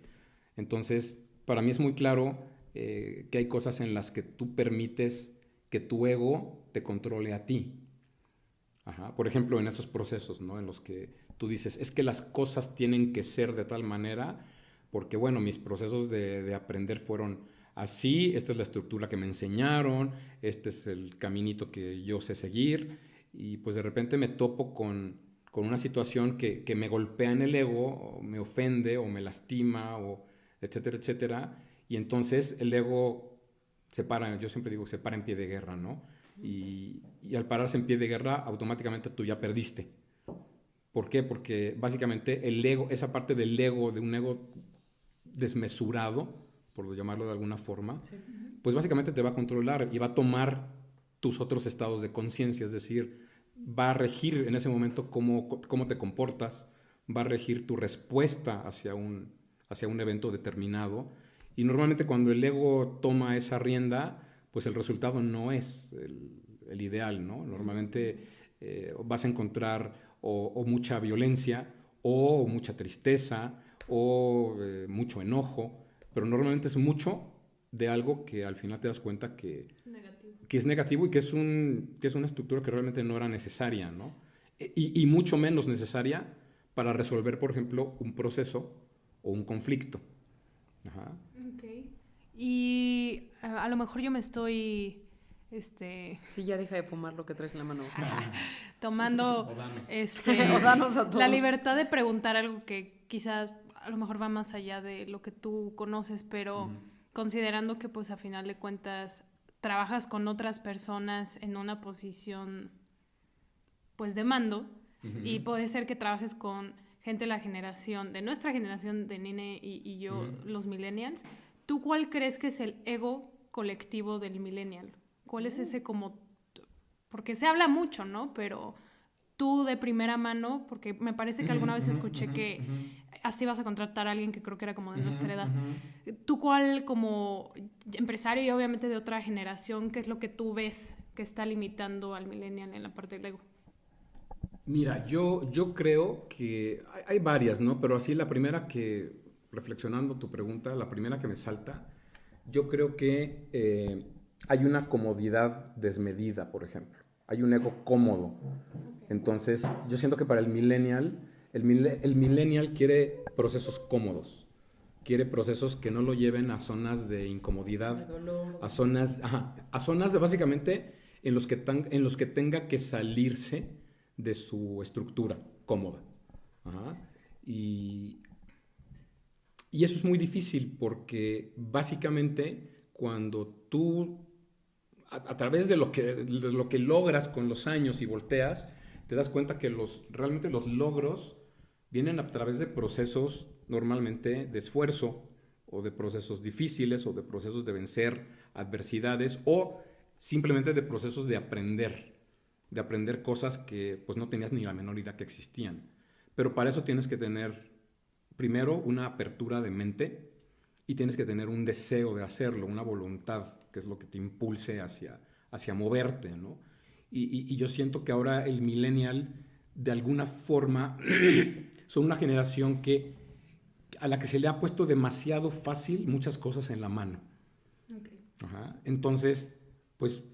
Entonces, para mí es muy claro que hay cosas en las que tú permites que tu ego te controle a ti. Ajá. Por ejemplo, en esos procesos, ¿no? En los que tú dices, es que las cosas tienen que ser de tal manera, porque bueno, mis procesos de aprender fueron así, esta es la estructura que me enseñaron, este es el caminito que yo sé seguir, y pues de repente me topo con una situación que me golpea en el ego, o me ofende, o me lastima, o etcétera, etcétera, y entonces el ego yo siempre digo, se para en pie de guerra, ¿no? Y al pararse en pie de guerra, automáticamente tú ya perdiste. ¿Por qué? Porque básicamente el ego, esa parte del ego, de un ego desmesurado, por llamarlo de alguna forma, sí, pues básicamente te va a controlar y va a tomar tus otros estados de conciencia, es decir, va a regir en ese momento cómo te comportas, va a regir tu respuesta hacia un evento determinado. Y normalmente cuando el ego toma esa rienda, pues el resultado no es el ideal, ¿no? Normalmente vas a encontrar o mucha violencia, o mucha tristeza, o mucho enojo, pero normalmente es mucho de algo que al final te das cuenta que es negativo y que es una estructura que realmente no era necesaria, ¿no? Y mucho menos necesaria para resolver, por ejemplo, un proceso o un conflicto. Ajá. Okay. Y a lo mejor yo me estoy... Sí, ya deja de fumar lo que traes en la mano. tomando O danos a todos. la libertad de preguntar algo que quizás a lo mejor va más allá de lo que tú conoces, pero considerando que pues a final de cuentas trabajas con otras personas en una posición pues de mando, y puede ser que trabajes con gente de nuestra generación de Nine y yo, los millennials. ¿Tú cuál crees que es el ego colectivo del millennial? ¿Cuál es ese como...? Porque se habla mucho, ¿no? Pero tú de primera mano, porque me parece que alguna vez escuché que así vas a contratar a alguien que creo que era como de nuestra edad. Tú cuál como empresario y obviamente de otra generación, ¿qué es lo que tú ves que está limitando al millennial en la parte del ego? Mira, yo creo que hay varias, ¿no? Pero así la primera que, reflexionando tu pregunta, la primera que me salta, yo creo que hay una comodidad desmedida, por ejemplo. Hay un ego cómodo. Entonces, yo siento que para el millennial quiere procesos cómodos. Quiere procesos que no lo lleven a zonas de incomodidad, a zonas de básicamente en los que tenga que salirse de su estructura cómoda. Ajá. Y eso es muy difícil porque básicamente cuando tú, a través de lo que logras con los años y volteas, te das cuenta que realmente los logros vienen a través de procesos normalmente de esfuerzo o de procesos difíciles o de procesos de vencer adversidades o simplemente de procesos de aprender cosas que pues no tenías ni la menor idea que existían. Pero para eso tienes que tener primero una apertura de mente y tienes que tener un deseo de hacerlo, una voluntad, que es lo que te impulse hacia moverte, ¿no? Y yo siento que ahora el millennial, de alguna forma, son una generación a la que se le ha puesto demasiado fácil muchas cosas en la mano. Okay. Ajá. Entonces, pues,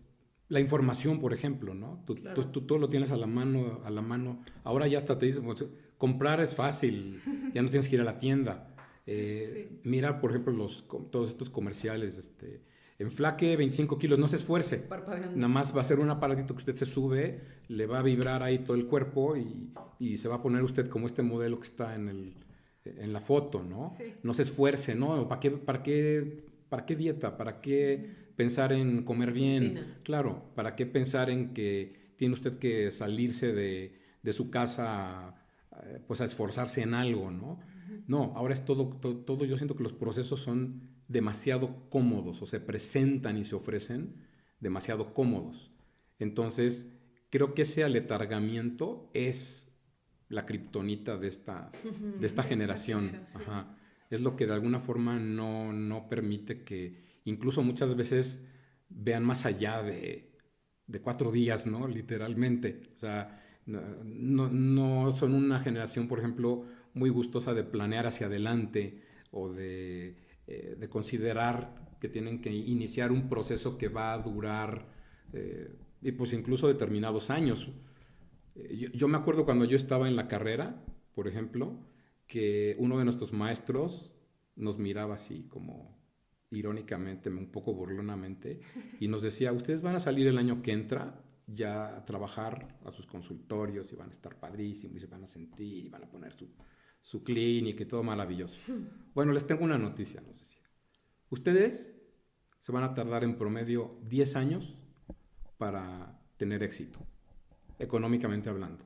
la información, por ejemplo, ¿no? Tú todo lo tienes a la mano. Ahora ya hasta te dicen, pues, comprar es fácil, ya no tienes que ir a la tienda. Sí. Mira, por ejemplo, todos estos comerciales, enflaque 25 kilos, no se esfuerce. Parpadeando. Nada más va a ser un aparatito que usted se sube, le va a vibrar ahí todo el cuerpo y se va a poner usted como este modelo que está en la foto, ¿no? Sí. No se esfuerce, ¿no? ¿Para qué dieta? ¿Para qué pensar en comer bien? Rutina. Claro, ¿para qué pensar en que tiene usted que salirse de su casa pues a esforzarse en algo, ¿no? Uh-huh. No, ahora es todo, yo siento que los procesos son demasiado cómodos o se presentan y se ofrecen demasiado cómodos. Entonces, creo que ese aletargamiento es la kriptonita de esta generación. Ajá. Es lo que de alguna forma no permite que incluso muchas veces vean más allá de 4 días, ¿no? Literalmente. O sea, no son una generación, por ejemplo, muy gustosa de planear hacia adelante o de considerar que tienen que iniciar un proceso que va a durar y pues incluso determinados años. Yo me acuerdo cuando yo estaba en la carrera, por ejemplo, que uno de nuestros maestros nos miraba así como irónicamente, un poco burlonamente, y nos decía, ustedes van a salir el año que entra ya a trabajar a sus consultorios y van a estar padrísimos y se van a sentir y van a poner su clínica y todo maravilloso. Bueno, les tengo una noticia, nos decía. Ustedes se van a tardar en promedio 10 años para tener éxito, económicamente hablando,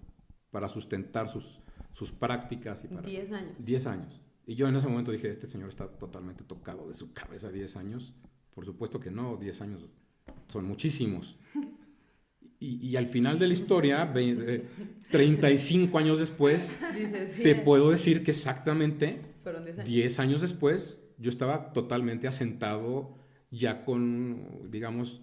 para sustentar sus prácticas. Y para 10 años. 10 años. Y yo en ese momento dije, este señor está totalmente tocado de su cabeza, 10 años. Por supuesto que no, 10 años son muchísimos. Y al final de la historia, 35 años después, te puedo decir que exactamente 10 años después, yo estaba totalmente asentado ya con, digamos,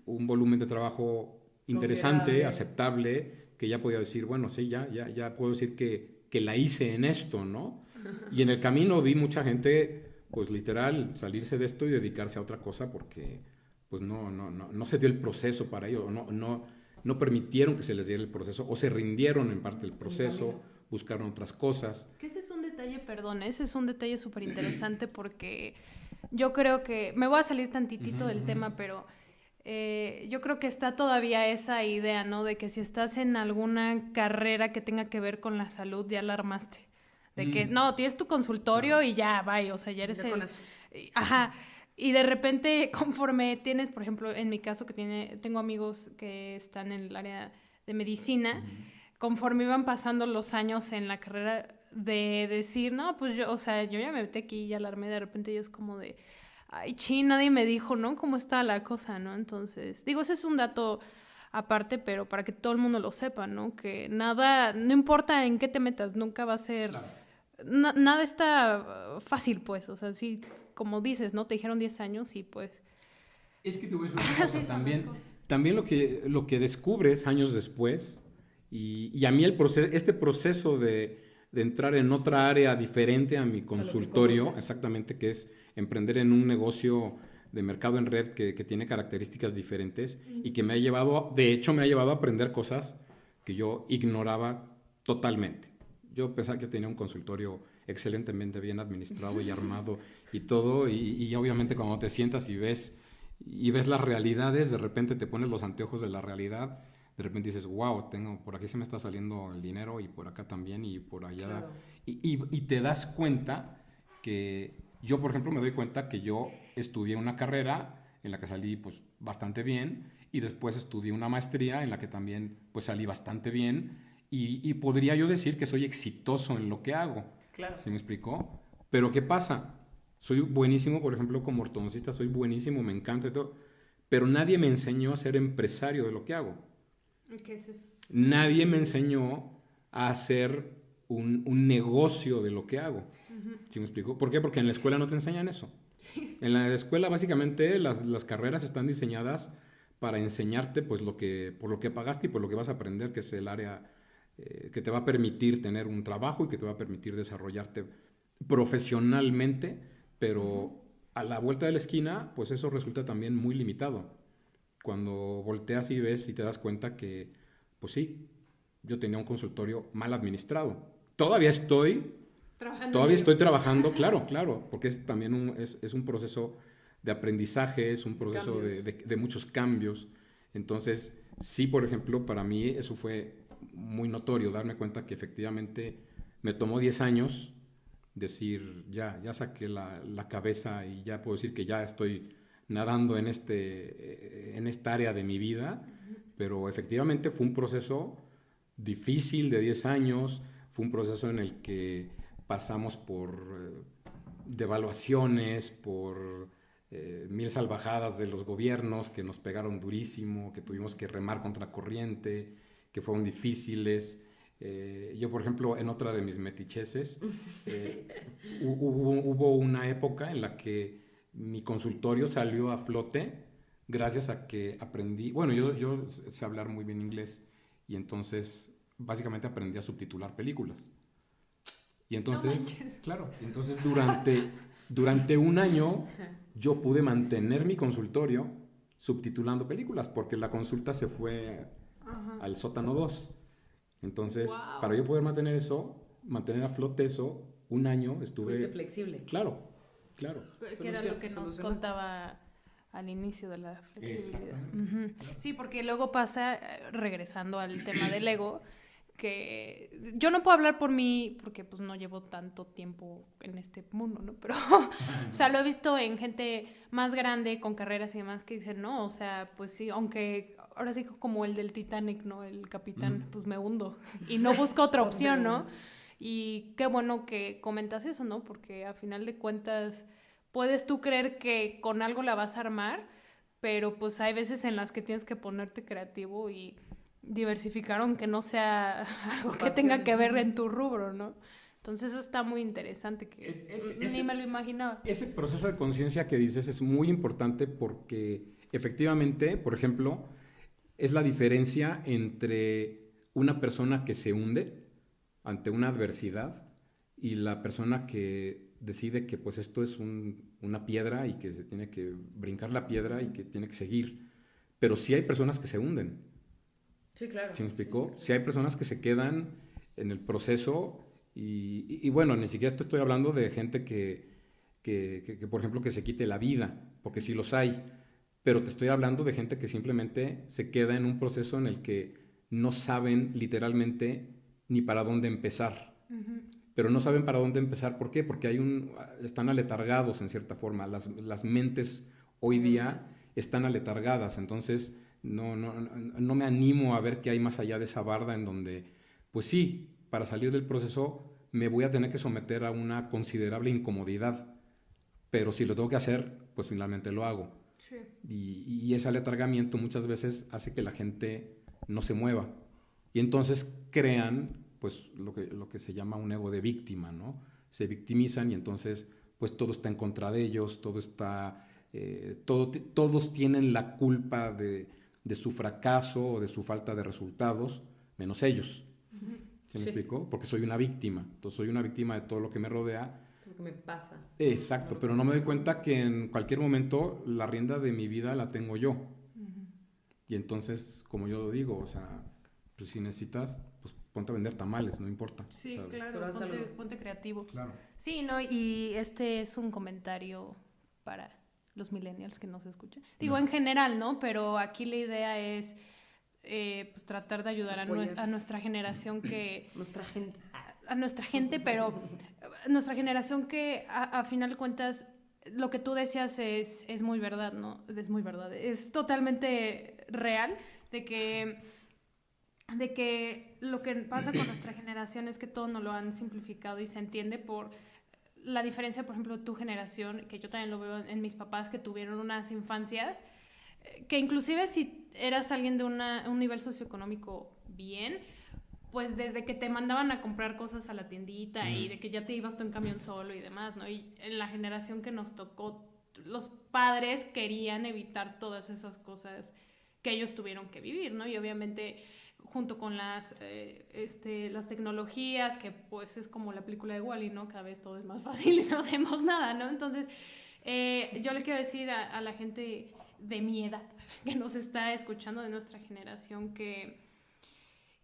un volumen de trabajo interesante, aceptable, que ya podía decir, bueno, sí, ya puedo decir que la hice en esto, ¿no? Y en el camino vi mucha gente, pues literal, salirse de esto y dedicarse a otra cosa porque pues no se dio el proceso para ello, no permitieron que se les diera el proceso o se rindieron en parte del proceso, buscaron otras cosas. Que ese es un detalle, perdón, ese es un detalle súper interesante porque yo creo que, me voy a salir tantitito del tema, pero yo creo que está todavía esa idea, ¿no? De que si estás en alguna carrera que tenga que ver con la salud, ya la armaste. De que, no, tienes tu consultorio y ya, bye, o sea, ya eres el... Ajá. Y de repente, conforme tienes, por ejemplo, en mi caso, tengo amigos que están en el área de medicina, conforme iban pasando los años en la carrera de decir, no, pues yo ya me metí aquí y ya la armé, de repente ya es como de, ay, nadie me dijo, ¿no? Cómo está la cosa, ¿no? Entonces, digo, ese es un dato aparte, pero para que todo el mundo lo sepa, ¿no? Que nada, no importa en qué te metas, nunca va a ser... Claro. Nada está fácil, pues. O sea, sí, como dices, ¿no? Te dijeron 10 años y pues... Es que te voy a decir una cosa, también lo que descubres años después, y a mí este proceso de entrar en otra área diferente a mi consultorio, exactamente, que es emprender en un negocio de mercado en red que tiene características diferentes y que me ha llevado a aprender cosas que yo ignoraba totalmente. Yo pensaba que tenía un consultorio excelentemente bien administrado y armado y todo, y obviamente cuando te sientas y ves las realidades, de repente te pones los anteojos de la realidad, de repente dices, wow, por aquí se me está saliendo el dinero y por acá también y por allá. Claro. Y te das cuenta que yo, por ejemplo, me doy cuenta que yo estudié una carrera en la que salí pues bastante bien y después estudié una maestría en la que también pues salí bastante bien y podría yo decir que soy exitoso en lo que hago. Claro. ¿Sí me explicó? Pero ¿qué pasa? Soy buenísimo, por ejemplo, como ortodoncista, soy buenísimo, me encanta y todo, pero nadie me enseñó a ser empresario de lo que hago. Nadie me enseñó a hacer un negocio de lo que hago. ¿Sí me explico? ¿Por qué? Porque en la escuela no te enseñan eso. Sí. En la escuela básicamente las carreras están diseñadas para enseñarte pues por lo que pagaste y por lo que vas a aprender, que es el área que te va a permitir tener un trabajo y que te va a permitir desarrollarte profesionalmente, pero a la vuelta de la esquina pues eso resulta también muy limitado. Cuando volteas y ves y te das cuenta que, pues sí, yo tenía un consultorio mal administrado. Todavía estoy trabajando, claro, porque es también es un proceso de aprendizaje, es un proceso de muchos cambios. Entonces, sí, por ejemplo, para mí eso fue muy notorio, darme cuenta que efectivamente me tomó 10 años decir, ya saqué la cabeza y ya puedo decir que ya estoy nadando en esta área de mi vida, pero efectivamente fue un proceso difícil de 10 años, fue un proceso en el que pasamos por devaluaciones, por mil salvajadas de los gobiernos que nos pegaron durísimo, que tuvimos que remar contra corriente, que fueron difíciles. Yo, por ejemplo, en otra de mis meticheses, hubo una época en la que mi consultorio salió a flote gracias a que aprendí, bueno, yo sé hablar muy bien inglés y entonces básicamente aprendí a subtitular películas. Y entonces, entonces durante un año yo pude mantener mi consultorio subtitulando películas porque la consulta se fue al sótano 2. Entonces, para yo poder mantener a flote eso, un año estuve... Fuiste flexible. Claro. Que era lo que nos contaba al inicio de la flexibilidad. Sí, porque luego pasa, regresando al tema del ego, que yo no puedo hablar por mí porque pues no llevo tanto tiempo en este mundo, ¿no? Pero, o sea, lo he visto en gente más grande, con carreras y demás, que dicen, no, o sea, pues sí, aunque ahora sí como el del Titanic, ¿no? El capitán, pues me hundo y no busco otra opción, ¿no? Y qué bueno que comentas eso, ¿no? Porque a final de cuentas puedes tú creer que con algo la vas a armar, pero pues hay veces en las que tienes que ponerte creativo y diversificar aunque no sea algo que tenga que ver en tu rubro, ¿no? Entonces eso está muy interesante, que ni me lo imaginaba. Ese proceso de conciencia que dices es muy importante porque efectivamente, por ejemplo, es la diferencia entre una persona que se hunde ante una adversidad y la persona que decide que pues esto es una piedra y que se tiene que brincar la piedra y que tiene que seguir. Pero sí hay personas que se hunden. Sí, claro. ¿Sí me explicó? Sí hay personas que se quedan en el proceso y bueno, ni siquiera estoy hablando de gente que, por ejemplo, que se quite la vida, porque sí los hay, pero te estoy hablando de gente que simplemente se queda en un proceso en el que no saben literalmente ni para dónde empezar. Pero no saben para dónde empezar, ¿por qué? Porque están aletargados en cierta forma, las mentes hoy día están aletargadas, entonces no me animo a ver qué hay más allá de esa barda en donde, pues sí, para salir del proceso me voy a tener que someter a una considerable incomodidad, pero si lo tengo que hacer, pues finalmente lo hago. Sí. Y ese aletargamiento muchas veces hace que la gente no se mueva. Y entonces crean pues lo que se llama un ego de víctima, ¿no? Se victimizan y entonces pues todo está en contra de ellos, todo está, todos tienen la culpa de su fracaso o de su falta de resultados, menos ellos. ¿Se me explicó? Porque soy una víctima. Entonces soy una víctima de todo lo que me rodea. Lo que me pasa. Exacto, pero no me doy cuenta que en cualquier momento la rienda de mi vida la tengo yo. Y entonces, como yo lo digo, o sea, pues si necesitas, pues ponte a vender tamales, no importa. Sí, O sea, claro, pero haz algo. ponte creativo. claro. Sí, ¿no? Y este es un comentario para los millennials que nos escuchan. Digo, en general, ¿no? Pero aquí la idea es pues tratar de ayudar a nuestra generación que... Nuestra gente. A nuestra gente, pero nuestra generación que a final de cuentas lo que tú decías es muy verdad, ¿no? Es muy verdad, es totalmente real de que lo que pasa con nuestra generación es que todo nos lo han simplificado y se entiende por la diferencia, por ejemplo, de tu generación, que yo también lo veo en mis papás que tuvieron unas infancias que inclusive si eras alguien de un nivel socioeconómico bien, pues desde que te mandaban a comprar cosas a la tiendita y de que ya te ibas tú en camión solo y demás, ¿no? Y en la generación que nos tocó, los padres querían evitar todas esas cosas que ellos tuvieron que vivir, ¿no? Y obviamente junto con las tecnologías, que pues es como la película de Wall-E, ¿no? Cada vez todo es más fácil y no hacemos nada, ¿no? Entonces, yo le quiero decir a la gente de mi edad que nos está escuchando, de nuestra generación, que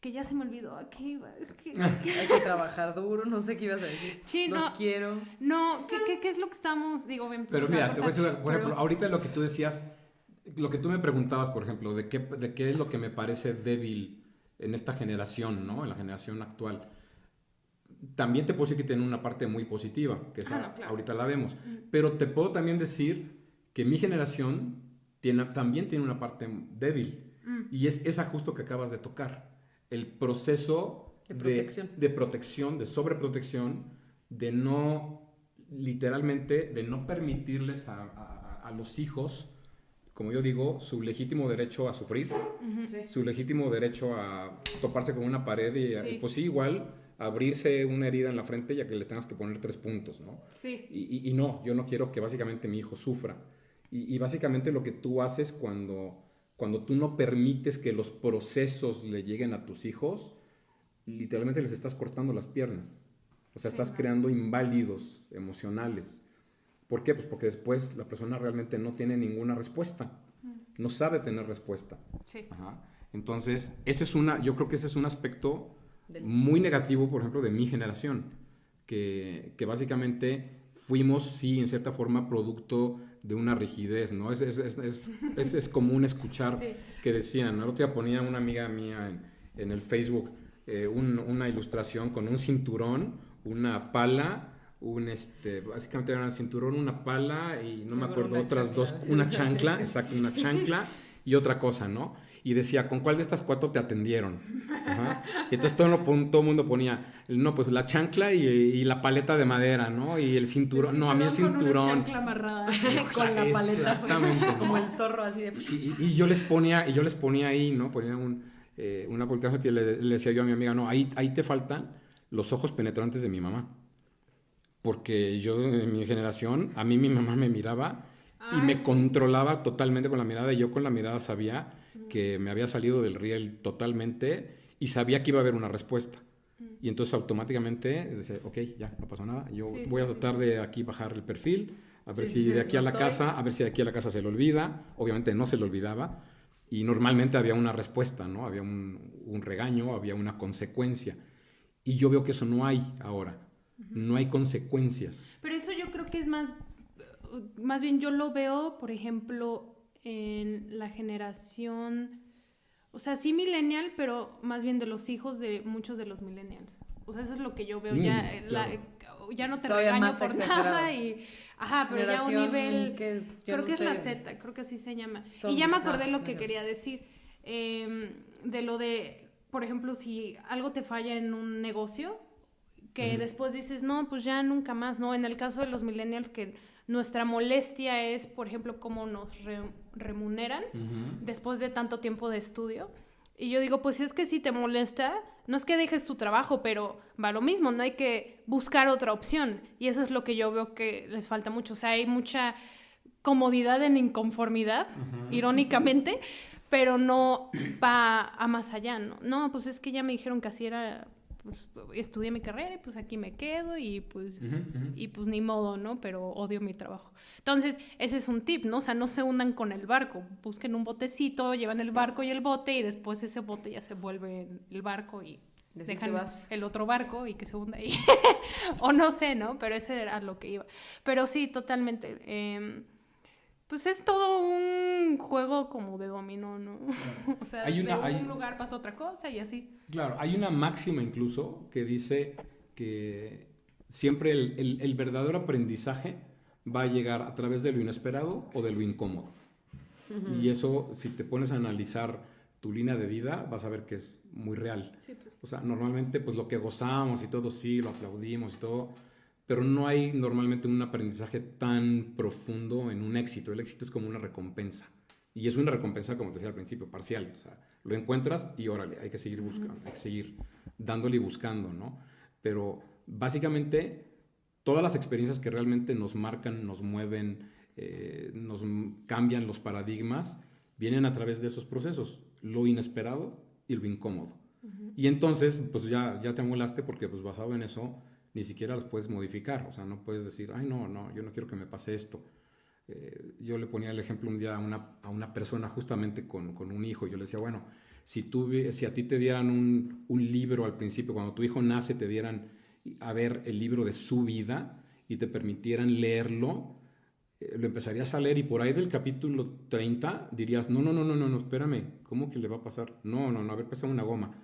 ya se me olvidó a qué iba. Hay que trabajar duro, no sé qué ibas a decir. Sí, Los no, quiero. No, ¿qué es lo que estamos? Digo, Pero mira, te voy a decir, por ejemplo, ahorita lo que tú decías, lo que tú me preguntabas, por ejemplo, de qué es lo que me parece débil en esta generación, ¿no? En la generación actual. También te puedo decir que tiene una parte muy positiva, que esa, no, claro. ahorita la vemos. Pero te puedo también decir que mi generación también tiene una parte débil. Y es esa justo que acabas de tocar. El proceso de protección, de sobreprotección, de no, literalmente, de no permitirles a los hijos, como yo digo, su legítimo derecho a sufrir, su legítimo derecho a toparse con una pared y pues sí, igual abrirse una herida en la frente ya que le tengas que poner 3 puntos, ¿no? Sí. Y no, yo no quiero que básicamente mi hijo sufra. Y básicamente lo que tú haces cuando tú no permites que los procesos le lleguen a tus hijos, literalmente les estás cortando las piernas. O sea, estás creando inválidos emocionales. ¿Por qué? Pues porque después la persona realmente no tiene ninguna respuesta. No sabe tener respuesta. Sí. Ajá. Entonces, yo creo que ese es un aspecto muy negativo, por ejemplo, de mi generación. Que básicamente fuimos, sí, en cierta forma, producto de una rigidez, ¿no? Es común escuchar que decían, el otro día ponía una amiga mía en el Facebook una ilustración con un cinturón, una pala, básicamente era un cinturón, una pala y no me acuerdo, otras dos, una chancla, exacto, una chancla y otra cosa, ¿no? Y decía, ¿con cuál de estas 4 te atendieron? Ajá. Y entonces todo el mundo ponía, no, pues la chancla y la paleta de madera, ¿no? Y el cinturón, no, a mí el cinturón. Con una chancla amarrada. Con la paleta. Exactamente, ¿no? Como el zorro así de... Y yo les ponía ahí, ¿no? Ponía una publicación que le decía yo a mi amiga, no, ahí te faltan los ojos penetrantes de mi mamá. Porque yo, en mi generación, a mí mi mamá me miraba y me controlaba totalmente con la mirada. Y yo con la mirada sabía que me había salido del riel totalmente y sabía que iba a haber una respuesta. Y entonces automáticamente decía, ok, ya, no pasó nada. Yo voy a tratar de aquí bajar el perfil, a ver si de aquí a la casa, a ver si de aquí a la casa se le olvida. Obviamente no se le olvidaba. Y normalmente había una respuesta, ¿no? Había un regaño, había una consecuencia. Y yo veo que eso no hay ahora. No hay consecuencias. Pero eso yo creo que es más bien yo lo veo, por ejemplo, en la generación, o sea, sí millennial, pero más bien de los hijos de muchos de los millennials. O sea, eso es lo que yo veo. Ya no te todavía regaño más por exagerado. nada pero ya a un nivel, creo que es la Z, creo que así se llama. Y ya me acordé lo que quería decir, de lo de, por ejemplo, si algo te falla en un negocio, que después dices, no, pues ya nunca más, ¿no? En el caso de los millennials que Nuestra molestia es, por ejemplo, cómo nos remuneran después de tanto tiempo de estudio. Y yo digo, pues es que si te molesta, no es que dejes tu trabajo, pero va lo mismo, no hay que buscar otra opción. Y eso es lo que yo veo que les falta mucho. O sea, hay mucha comodidad en inconformidad, irónicamente, pero no va a más allá, ¿no? No, pues es que ya me dijeron que así era, pues estudié mi carrera y pues aquí me quedo y pues ni modo, ¿no? Pero odio mi trabajo. Entonces, ese es un tip, ¿no? O sea, no se hundan con el barco, busquen un botecito, llevan el barco y el bote y después ese bote ya se vuelve el barco y dejan el otro barco y que se hunda ahí. O no sé, ¿no? Pero ese era lo que iba. Pero sí, totalmente. Pues es todo un juego como de dominó, ¿no? Claro. O sea, de un lugar pasa otra cosa y así. Claro, hay una máxima incluso que dice que siempre el verdadero aprendizaje va a llegar a través de lo inesperado o de lo incómodo. Y eso, si te pones a analizar tu línea de vida, vas a ver que es muy real. Sí, pues. O sea, normalmente pues lo que gozamos y todo, sí, lo aplaudimos y todo, pero no hay normalmente un aprendizaje tan profundo en un éxito. El éxito es como una recompensa. Y es una recompensa, como te decía al principio, parcial. O sea, lo encuentras y órale, hay que seguir buscando, hay que seguir dándole y buscando, ¿no? Pero básicamente todas las experiencias que realmente nos marcan, nos mueven, nos cambian los paradigmas, vienen a través de esos procesos, lo inesperado y lo incómodo. Y entonces, pues ya te amolaste porque pues basado en eso, ni siquiera las puedes modificar. O sea, no puedes decir, ay, no, yo no quiero que me pase esto. Yo le ponía el ejemplo un día a una persona justamente con un hijo. Yo le decía, bueno, si a ti te dieran un libro al principio, cuando tu hijo nace, te dieran a ver el libro de su vida y te permitieran leerlo, lo empezarías a leer y por ahí del capítulo 30 dirías, no, espérame, ¿cómo que le va a pasar? No, a ver, pásame una goma.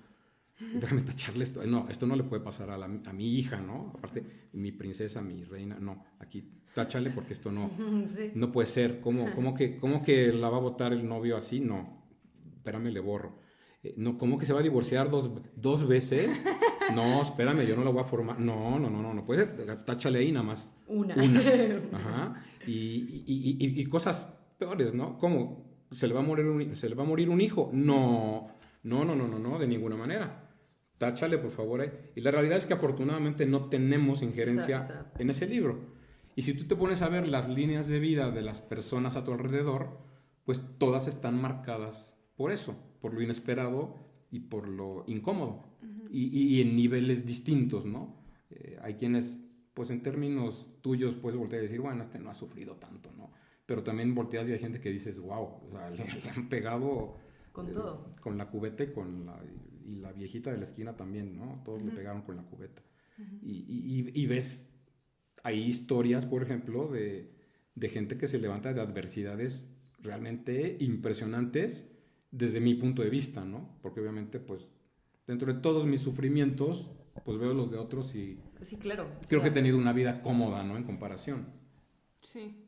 Déjame tacharle esto. No, esto no le puede pasar a mi hija, ¿no? Aparte, mi princesa, mi reina, no, aquí táchale porque esto no, sí. No puede ser. ¿Cómo que la va a botar el novio así? No, espérame, le borro. No, ¿cómo que se va a divorciar dos veces? No, espérame, yo no la voy a formar. No puede ser, táchale ahí nada más. Una. Ajá. Y cosas peores, ¿no? ¿Cómo? ¿Se le va a morir un hijo? No, de ninguna manera. Táchale, por favor. Y la realidad es que afortunadamente no tenemos injerencia en ese libro. Y si tú te pones a ver las líneas de vida de las personas a tu alrededor, pues todas están marcadas por eso, por lo inesperado y por lo incómodo. Y en niveles distintos, ¿no? Hay quienes, pues en términos tuyos, puedes voltear y decir, bueno, este no ha sufrido tanto, ¿no? Pero también volteas y hay gente que dices, wow, o sea, le han pegado... Con todo. Con la cubeta y la viejita de la esquina también, ¿no? Todos le pegaron con la cubeta. Y ves, hay historias, por ejemplo, de gente que se levanta de adversidades realmente impresionantes desde mi punto de vista, ¿no? Porque obviamente, pues, dentro de todos mis sufrimientos, pues veo los de otros y... Sí, claro. Creo que he tenido una vida cómoda, ¿no? En comparación. Sí.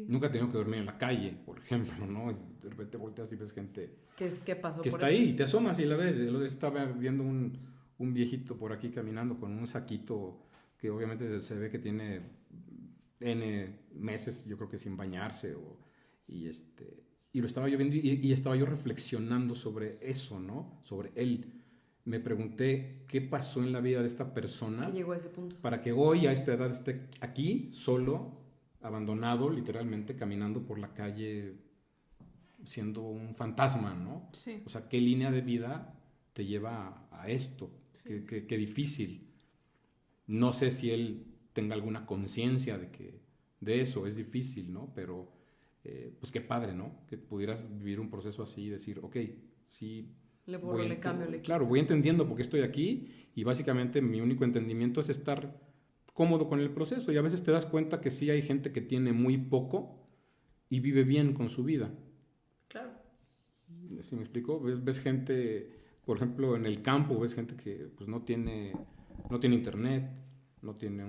Nunca he tenido que dormir en la calle, por ejemplo, ¿no? De repente volteas y ves gente ¿Qué pasó que por está eso? ahí y te asomas y la ves. Yo estaba viendo un viejito por aquí caminando con un saquito que obviamente se ve que tiene N meses, yo creo que sin bañarse. Y lo estaba yo viendo y estaba yo reflexionando sobre eso, ¿no? Sobre él. Me pregunté qué pasó en la vida de esta persona. ¿Qué llegó a ese punto? Para que hoy a esta edad esté aquí, solo, abandonado, literalmente, caminando por la calle, siendo un fantasma, ¿no? Sí. O sea, ¿qué línea de vida te lleva a esto? Sí. Qué difícil. No sé si él tenga alguna conciencia de eso, es difícil, ¿no? Pero, pues qué padre, ¿no? Que pudieras vivir un proceso así y decir, ok, sí... Le borro, le cambio, le quito. Claro, voy entendiendo por qué estoy aquí y básicamente mi único entendimiento es estar cómodo con el proceso y a veces te das cuenta que sí hay gente que tiene muy poco y vive bien con su vida. Claro. ¿Sí me explico? Ves gente, por ejemplo, en el campo, ves gente que pues no tiene internet, no tiene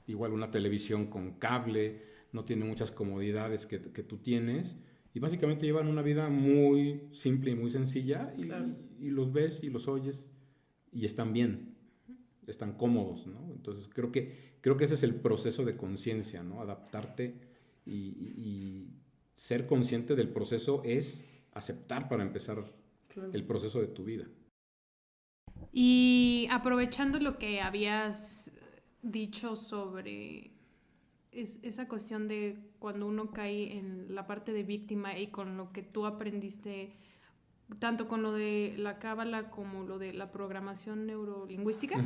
igual una televisión con cable, no tiene muchas comodidades que tú tienes y básicamente llevan una vida muy simple y muy sencilla y los ves y los oyes y están bien. están cómodos, ¿no? Entonces creo que ese es el proceso de conciencia, ¿no? Adaptarte y ser consciente del proceso es aceptar para empezar el proceso de tu vida. Y aprovechando lo que habías dicho sobre esa cuestión de cuando uno cae en la parte de víctima y con lo que tú aprendiste, tanto con lo de la cábala como lo de la programación neurolingüística,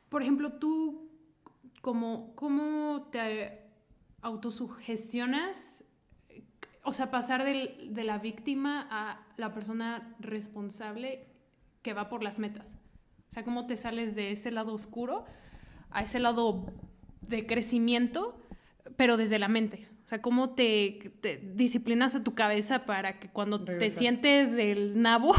por ejemplo, tú, ¿cómo te autosugestionas? O sea, pasar de la víctima a la persona responsable que va por las metas. O sea, ¿cómo te sales de ese lado oscuro a ese lado de crecimiento, pero desde la mente? O sea, ¿cómo te disciplinas a tu cabeza para que cuando te sientes del nabo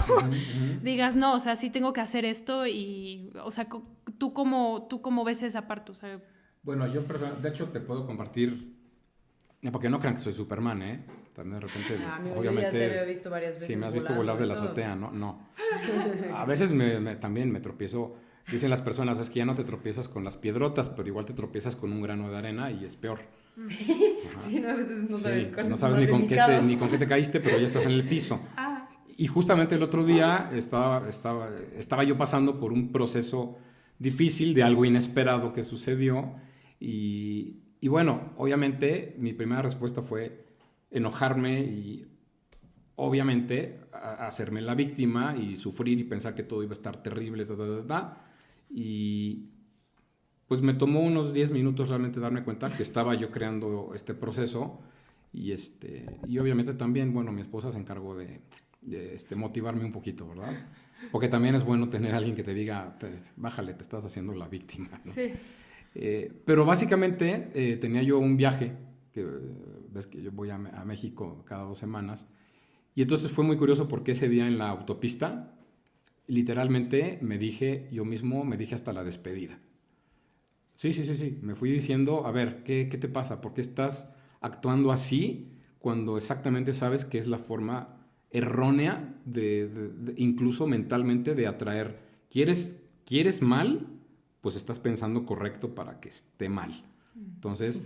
digas, no, o sea, sí tengo que hacer esto? Y, o sea, ¿tú cómo ves esa parte? O sea, bueno, yo, de hecho, te puedo compartir, porque no crean que soy Superman, ¿eh? También de repente, obviamente... Ya te había visto varias veces. Sí, me has visto volar de la azotea, ¿no? No. A veces también me tropiezo. Dicen las personas, es que ya no te tropiezas con las piedrotas, pero igual te tropiezas con un grano de arena y es peor. Sí, no, a veces no sabes cuál no es sabes más ni con qué te caíste, pero ya estás en el piso. Y justamente el otro día estaba yo pasando por un proceso difícil de algo inesperado que sucedió y bueno, obviamente mi primera respuesta fue enojarme y obviamente hacerme la víctima y sufrir y pensar que todo iba a estar terrible, y pues me tomó unos 10 minutos realmente darme cuenta que estaba yo creando este proceso y obviamente también, bueno, mi esposa se encargó de motivarme un poquito, ¿verdad? Porque también es bueno tener a alguien que te diga, bájale, te estás haciendo la víctima, ¿no? sí. Pero básicamente tenía yo un viaje, que ves que yo voy a México cada 2 semanas, y entonces fue muy curioso porque ese día en la autopista, literalmente yo mismo me dije hasta la despedida. Sí, me fui diciendo, a ver, ¿qué te pasa? ¿Por qué estás actuando así cuando exactamente sabes que es la forma errónea incluso mentalmente de atraer? ¿Quieres mal? Pues estás pensando correcto para que esté mal. Entonces,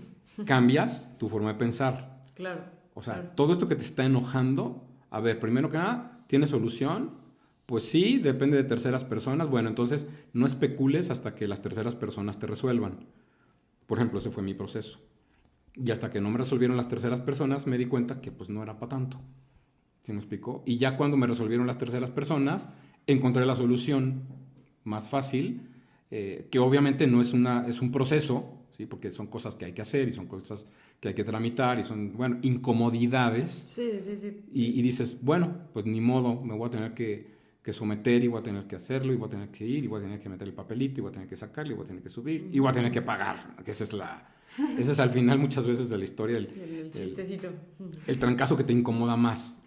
cambias tu forma de pensar. Claro. O sea, claro. Todo esto que te está enojando, a ver, primero que nada, ¿tiene solución? Pues sí, depende de terceras personas. Bueno, entonces no especules hasta que las terceras personas te resuelvan. Por ejemplo, ese fue mi proceso. Y hasta que no me resolvieron las terceras personas, me di cuenta que pues no era para tanto. ¿Sí me explicó? Y ya cuando me resolvieron las terceras personas, encontré la solución más fácil, que obviamente no es un proceso, ¿sí? Porque son cosas que hay que hacer y son cosas que hay que tramitar y son, bueno, incomodidades. Sí. Y dices, bueno, pues ni modo, me voy a tener que someter y voy a tener que hacerlo y voy a tener que ir y voy a tener que meter el papelito y voy a tener que sacarlo y voy a tener que subir y voy a tener que pagar, que ese es al final muchas veces de la historia el chistecito. El trancazo que te incomoda más.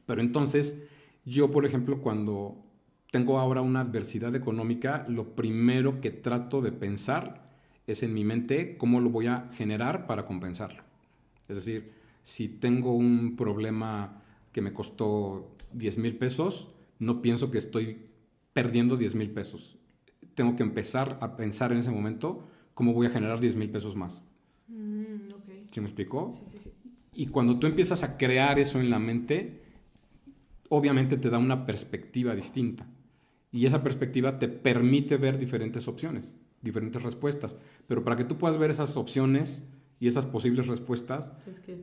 Pero entonces, yo, por ejemplo, cuando tengo ahora una adversidad económica, lo primero que trato de pensar es en mi mente cómo lo voy a generar para compensarlo. Es decir, si tengo un problema que me costó 10,000 pesos, no pienso que estoy perdiendo 10,000 pesos. Tengo que empezar a pensar en ese momento cómo voy a generar 10,000 pesos más. Okay. ¿Sí me explicó? Sí. Y cuando tú empiezas a crear eso en la mente, obviamente te da una perspectiva distinta. Y esa perspectiva te permite ver diferentes opciones, diferentes respuestas. Pero para que tú puedas ver esas opciones y esas posibles respuestas,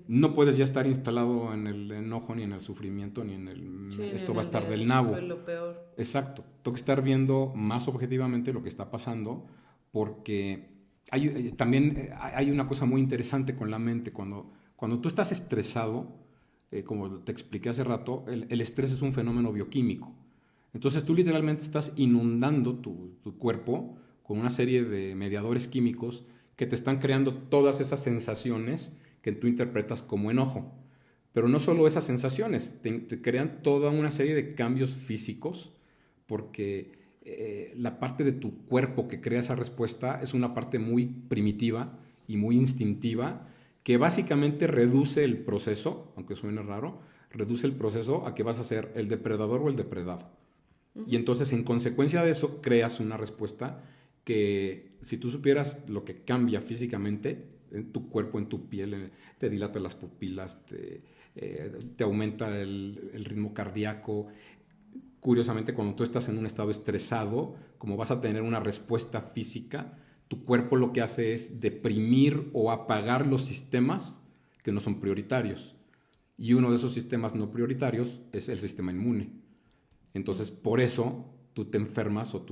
no puedes ya estar instalado en el enojo, ni en el sufrimiento, ni en el esto va a estar del nabo. Soy lo peor. Exacto. Tengo que estar viendo más objetivamente lo que está pasando, porque también hay una cosa muy interesante con la mente. Cuando tú estás estresado, como te expliqué hace rato, el estrés es un fenómeno bioquímico. Entonces tú literalmente estás inundando tu cuerpo con una serie de mediadores químicos que te están creando todas esas sensaciones que tú interpretas como enojo. Pero no solo esas sensaciones, te crean toda una serie de cambios físicos, porque la parte de tu cuerpo que crea esa respuesta es una parte muy primitiva y muy instintiva, que básicamente reduce el proceso, aunque suene raro, reduce el proceso a que vas a ser el depredador o el depredado. Y entonces, en consecuencia de eso, creas una respuesta que, si tú supieras lo que cambia físicamente en tu cuerpo, en tu piel, te dilata las pupilas, te aumenta el ritmo cardíaco. Curiosamente, cuando tú estás en un estado estresado, como vas a tener una respuesta física, tu cuerpo lo que hace es deprimir o apagar los sistemas que no son prioritarios. Y uno de esos sistemas no prioritarios es el sistema inmune. Entonces, por eso tú te enfermas o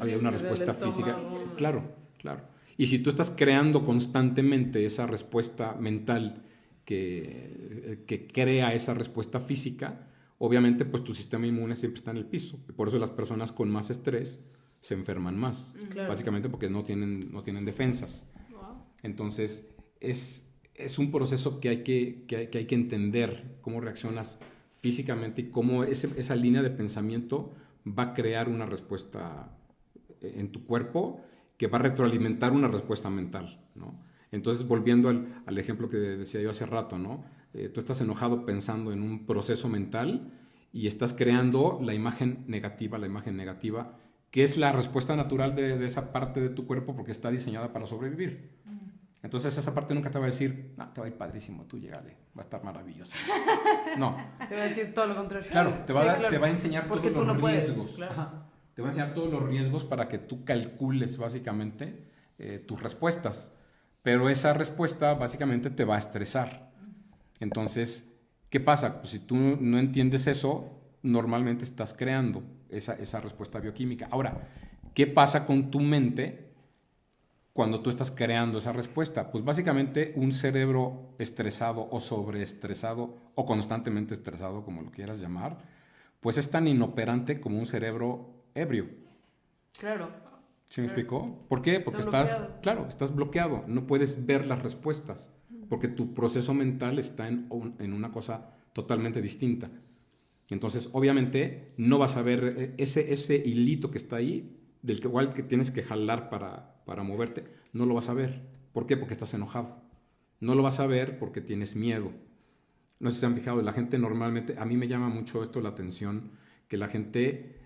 hay una respuesta física. Claro, claro. Y si tú estás creando constantemente esa respuesta mental que crea esa respuesta física, obviamente pues tu sistema inmune siempre está en el piso. Y por eso las personas con más estrés se enferman más. Claro. Básicamente porque no tienen defensas. Wow. Entonces, es un proceso que hay que entender cómo reaccionas físicamente y cómo esa línea de pensamiento va a crear una respuesta en tu cuerpo que va a retroalimentar una respuesta mental, ¿no? Entonces, volviendo al ejemplo que decía yo hace rato, ¿no? Tú estás enojado pensando en un proceso mental y estás creando la imagen negativa, que es la respuesta natural de esa parte de tu cuerpo porque está diseñada para sobrevivir. Entonces esa parte nunca te va a decir, te va a ir padrísimo, tú llégale, va a estar maravilloso. No. Te va a decir todo lo contrario. Claro, te va a enseñar porque todos los riesgos. Puedes, claro. Ajá. Te va a enseñar todos los riesgos para que tú calcules básicamente tus respuestas. Pero esa respuesta básicamente te va a estresar. Entonces, ¿qué pasa? Pues si tú no entiendes eso, normalmente estás creando esa respuesta bioquímica. Ahora, ¿qué pasa con tu mente cuando tú estás creando esa respuesta? Pues básicamente un cerebro estresado o sobreestresado o constantemente estresado, como lo quieras llamar, pues es tan inoperante como un cerebro ebrio. Claro. ¿Sí me explicó? ¿Por qué? Porque estás bloqueado, no puedes ver las respuestas, porque tu proceso mental está en una cosa totalmente distinta. Entonces, obviamente, no vas a ver ese hilito que está ahí, del que igual que tienes que jalar para moverte, no lo vas a ver. ¿Por qué? Porque estás enojado. No lo vas a ver porque tienes miedo. No sé si se han fijado, la gente normalmente, a mí me llama mucho esto la atención, que la gente,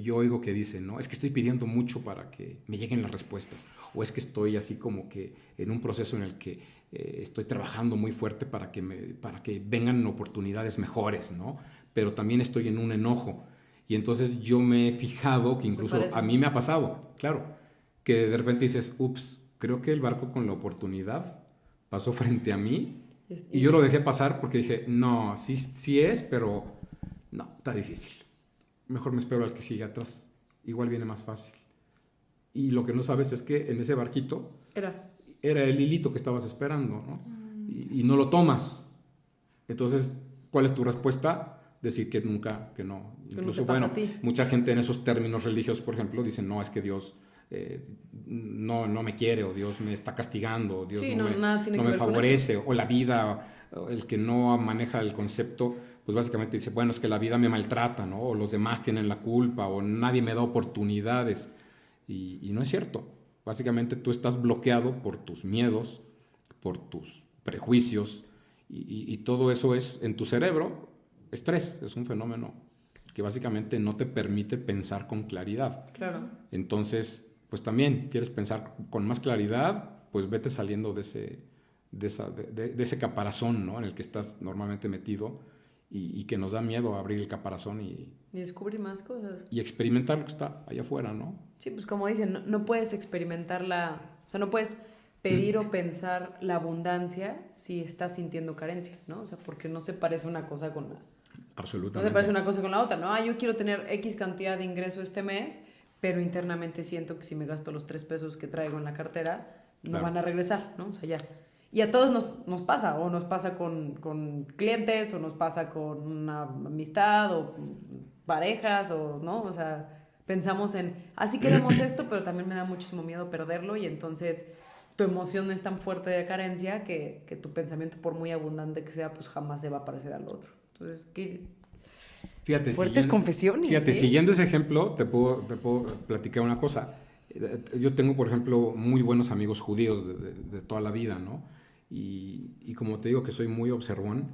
yo oigo que dice, no, es que estoy pidiendo mucho para que me lleguen las respuestas, o es que estoy así como que en un proceso en el que estoy trabajando muy fuerte para que vengan oportunidades mejores, ¿no? Pero también estoy en un enojo. Y entonces yo me he fijado que incluso a mí me ha pasado, claro, que de repente dices, ups, creo que el barco con la oportunidad pasó frente a mí y yo lo dejé pasar porque dije, no, sí es, pero no, está difícil. Mejor me espero al que sigue atrás. Igual viene más fácil. Y lo que no sabes es que en ese barquito era el hilito que estabas esperando, ¿no? Y no lo tomas. Entonces, ¿cuál es tu respuesta? Decir que nunca, que no. Incluso, bueno, mucha gente en esos términos religiosos, por ejemplo, dicen, no, es que Dios no me quiere, o Dios me está castigando, o Dios no me favorece, o la vida, el que no maneja el concepto, pues básicamente dice, bueno, es que la vida me maltrata, ¿no? O los demás tienen la culpa, o nadie me da oportunidades. Y no es cierto. Básicamente tú estás bloqueado por tus miedos, por tus prejuicios, y todo eso es en tu cerebro. Estrés es un fenómeno que básicamente no te permite pensar con claridad. Claro. Entonces, pues también quieres pensar con más claridad, pues vete saliendo de ese caparazón, ¿no? En el que estás normalmente metido y que nos da miedo abrir el caparazón y descubrir más cosas. Y experimentar lo que está allá afuera, ¿no? Sí, pues como dicen, no puedes experimentar o sea, no puedes pedir o pensar la abundancia si estás sintiendo carencia, ¿no? O sea, porque no se parece una cosa con la... Absolutamente. No se parece una cosa con la otra, ¿no? Yo quiero tener X cantidad de ingreso este mes, pero internamente siento que si me gasto los 3 pesos que traigo en la cartera, no van a regresar, ¿no? O sea, ya. Y a todos nos pasa, o nos pasa con clientes, o nos pasa con una amistad, o parejas, o, ¿no? O sea, pensamos en, así queremos esto, pero también me da muchísimo miedo perderlo, y entonces tu emoción es tan fuerte de carencia que tu pensamiento, por muy abundante que sea, pues jamás se va a parecer al otro. Entonces, ¿qué? Fíjate, fuertes confesiones. Fíjate, siguiendo ese ejemplo, te puedo platicar una cosa. Yo tengo, por ejemplo, muy buenos amigos judíos de toda la vida, ¿no? Y como te digo que soy muy observón,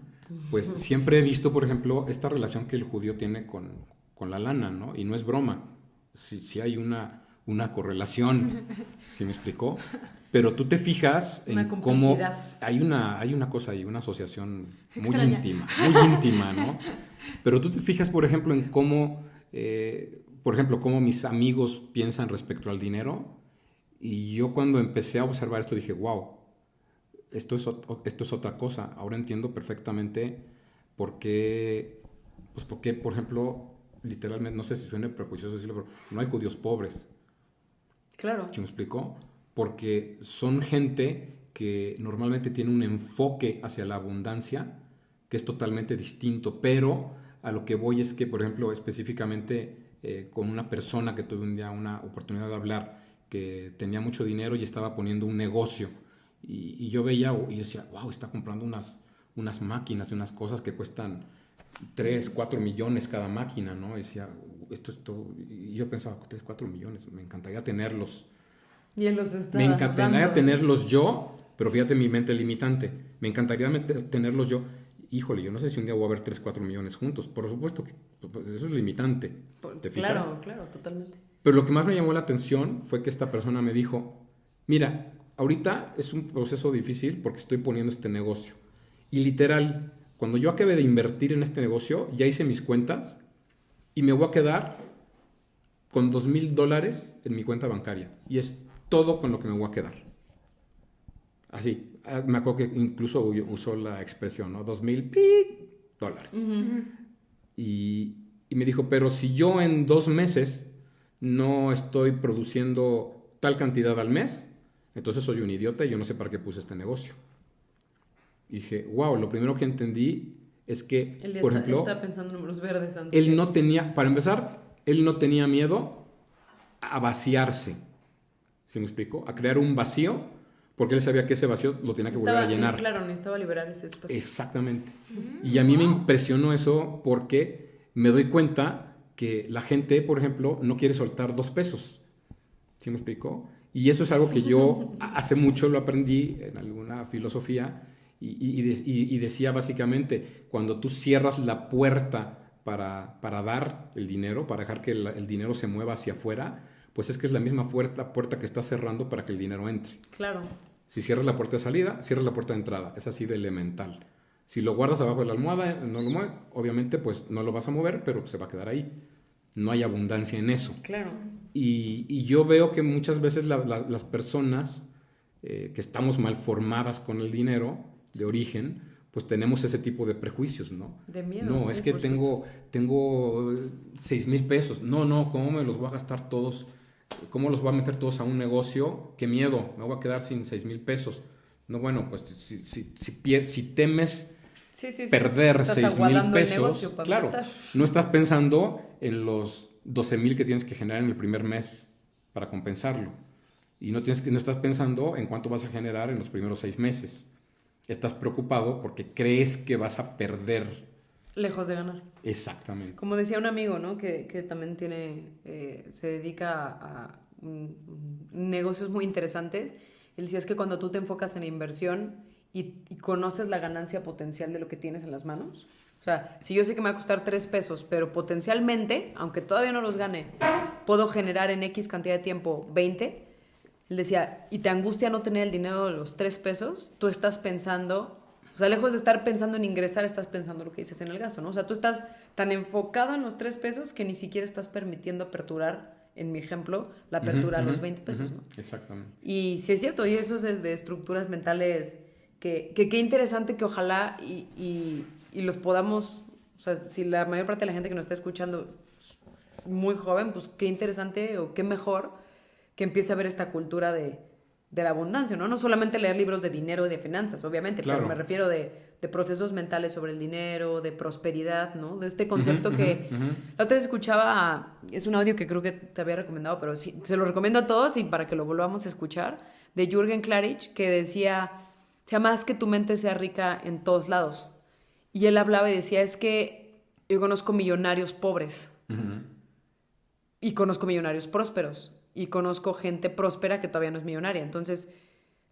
pues siempre he visto, por ejemplo, esta relación que el judío tiene con con la lana, ¿no? Y no es broma. Sí hay una correlación, ¿sí me explicó? Pero tú te fijas en cómo hay una cosa ahí, una asociación muy Extraña. íntima, ¿no? Pero tú te fijas, por ejemplo, en cómo, cómo mis amigos piensan respecto al dinero. Y yo cuando empecé a observar esto dije, wow, esto es otra cosa. Ahora entiendo perfectamente por qué, por ejemplo, literalmente, no sé si suena prejuicioso decirlo, pero no hay judíos pobres. Claro. ¿Sí me explicó? Porque son gente que normalmente tiene un enfoque hacia la abundancia que es totalmente distinto, pero a lo que voy es que, por ejemplo, específicamente con una persona que tuve un día una oportunidad de hablar, que tenía mucho dinero y estaba poniendo un negocio, y yo veía y decía, wow, está comprando unas máquinas y unas cosas que cuestan 3, 4 millones cada máquina, ¿no? Y decía, y yo pensaba, 3, 4 millones, me encantaría tenerlos. Y él los está Me encantaría dando. tenerlos yo, pero fíjate mi mente limitante. Me encantaría tenerlos yo. Híjole, yo no sé si un día voy a ver 3, 4 millones juntos. Por supuesto que pues, eso es limitante. ¿Te fijas? Claro, totalmente. Pero lo que más me llamó la atención fue que esta persona me dijo, mira, ahorita es un proceso difícil porque estoy poniendo este negocio. Y literal, cuando yo acabe de invertir en este negocio, ya hice mis cuentas y me voy a quedar con $2,000 en mi cuenta bancaria. Y es todo con lo que me voy a quedar. Así. Me acuerdo que incluso usó la expresión, ¿no? $2,000 y me dijo, pero si yo en 2 meses no estoy produciendo tal cantidad al mes, entonces soy un idiota y yo no sé para qué puse este negocio. Y dije, wow, lo primero que entendí es que, por ejemplo, está pensando en números verdes antes. Él no tenía, para empezar, él no tenía miedo a vaciarse. ¿Sí me explico? A crear un vacío, porque él sabía que ese vacío lo tenía que volver a llenar. Claro, necesitaba liberar ese espacio. Exactamente. Y a mí me impresionó eso porque me doy cuenta que la gente, por ejemplo, no quiere soltar 2 pesos. ¿Sí me explico? Y eso es algo que yo hace mucho lo aprendí en alguna filosofía y decía básicamente, cuando tú cierras la puerta para dar el dinero, para dejar que el dinero se mueva hacia afuera, pues es que es la misma puerta que estás cerrando para que el dinero entre. Claro. Si cierras la puerta de salida, cierras la puerta de entrada. Es así de elemental. Si lo guardas abajo de la almohada, no lo mueves, obviamente pues no lo vas a mover, pero se va a quedar ahí. No hay abundancia en eso. Claro. Y yo veo que muchas veces las personas que estamos mal formadas con el dinero de origen, pues tenemos ese tipo de prejuicios, ¿no? De miedo. No, sí, es que tengo 6,000 pesos. No, ¿cómo me los voy a gastar todos? ¿Cómo los voy a meter todos a un negocio? ¡Qué miedo! Me voy a quedar sin 6,000 pesos. No, bueno, pues si temes perder 6,000 pesos, claro, no estás pensando en los 12,000 que tienes que generar en el primer mes para compensarlo. Y no estás pensando en cuánto vas a generar en los primeros 6 meses. Estás preocupado porque crees que vas a perder. Lejos de ganar. Exactamente. Como decía un amigo, ¿no? Que también se dedica a negocios muy interesantes. Él decía, es que cuando tú te enfocas en la inversión y conoces la ganancia potencial de lo que tienes en las manos, o sea, si yo sé que me va a costar 3 pesos, pero potencialmente, aunque todavía no los gane, puedo generar en X cantidad de tiempo 20, él decía, y te angustia no tener el dinero de los 3 pesos, tú estás pensando, o sea, lejos de estar pensando en ingresar, estás pensando lo que dices en el gasto, ¿no? O sea, tú estás tan enfocado en los 3 pesos que ni siquiera estás permitiendo aperturar, en mi ejemplo, la apertura a los 20 pesos, ¿no? Exactamente. Y sí es cierto, y eso es de estructuras mentales que qué interesante que ojalá y los podamos, o sea, si la mayor parte de la gente que nos está escuchando es muy joven, pues qué interesante o qué mejor que empiece a ver esta cultura de la abundancia, ¿no? No solamente leer libros de dinero y de finanzas, obviamente, claro. Pero me refiero de procesos mentales sobre el dinero, de prosperidad, ¿no? De este concepto que la otra vez escuchaba, es un audio que creo que te había recomendado, pero sí, se lo recomiendo a todos y para que lo volvamos a escuchar, de Jürgen Klarich, que decía, se llama "Haz que tu mente sea rica en todos lados". Y él hablaba y decía, es que yo conozco millonarios pobres y conozco millonarios prósperos y conozco gente próspera que todavía no es millonaria. Entonces,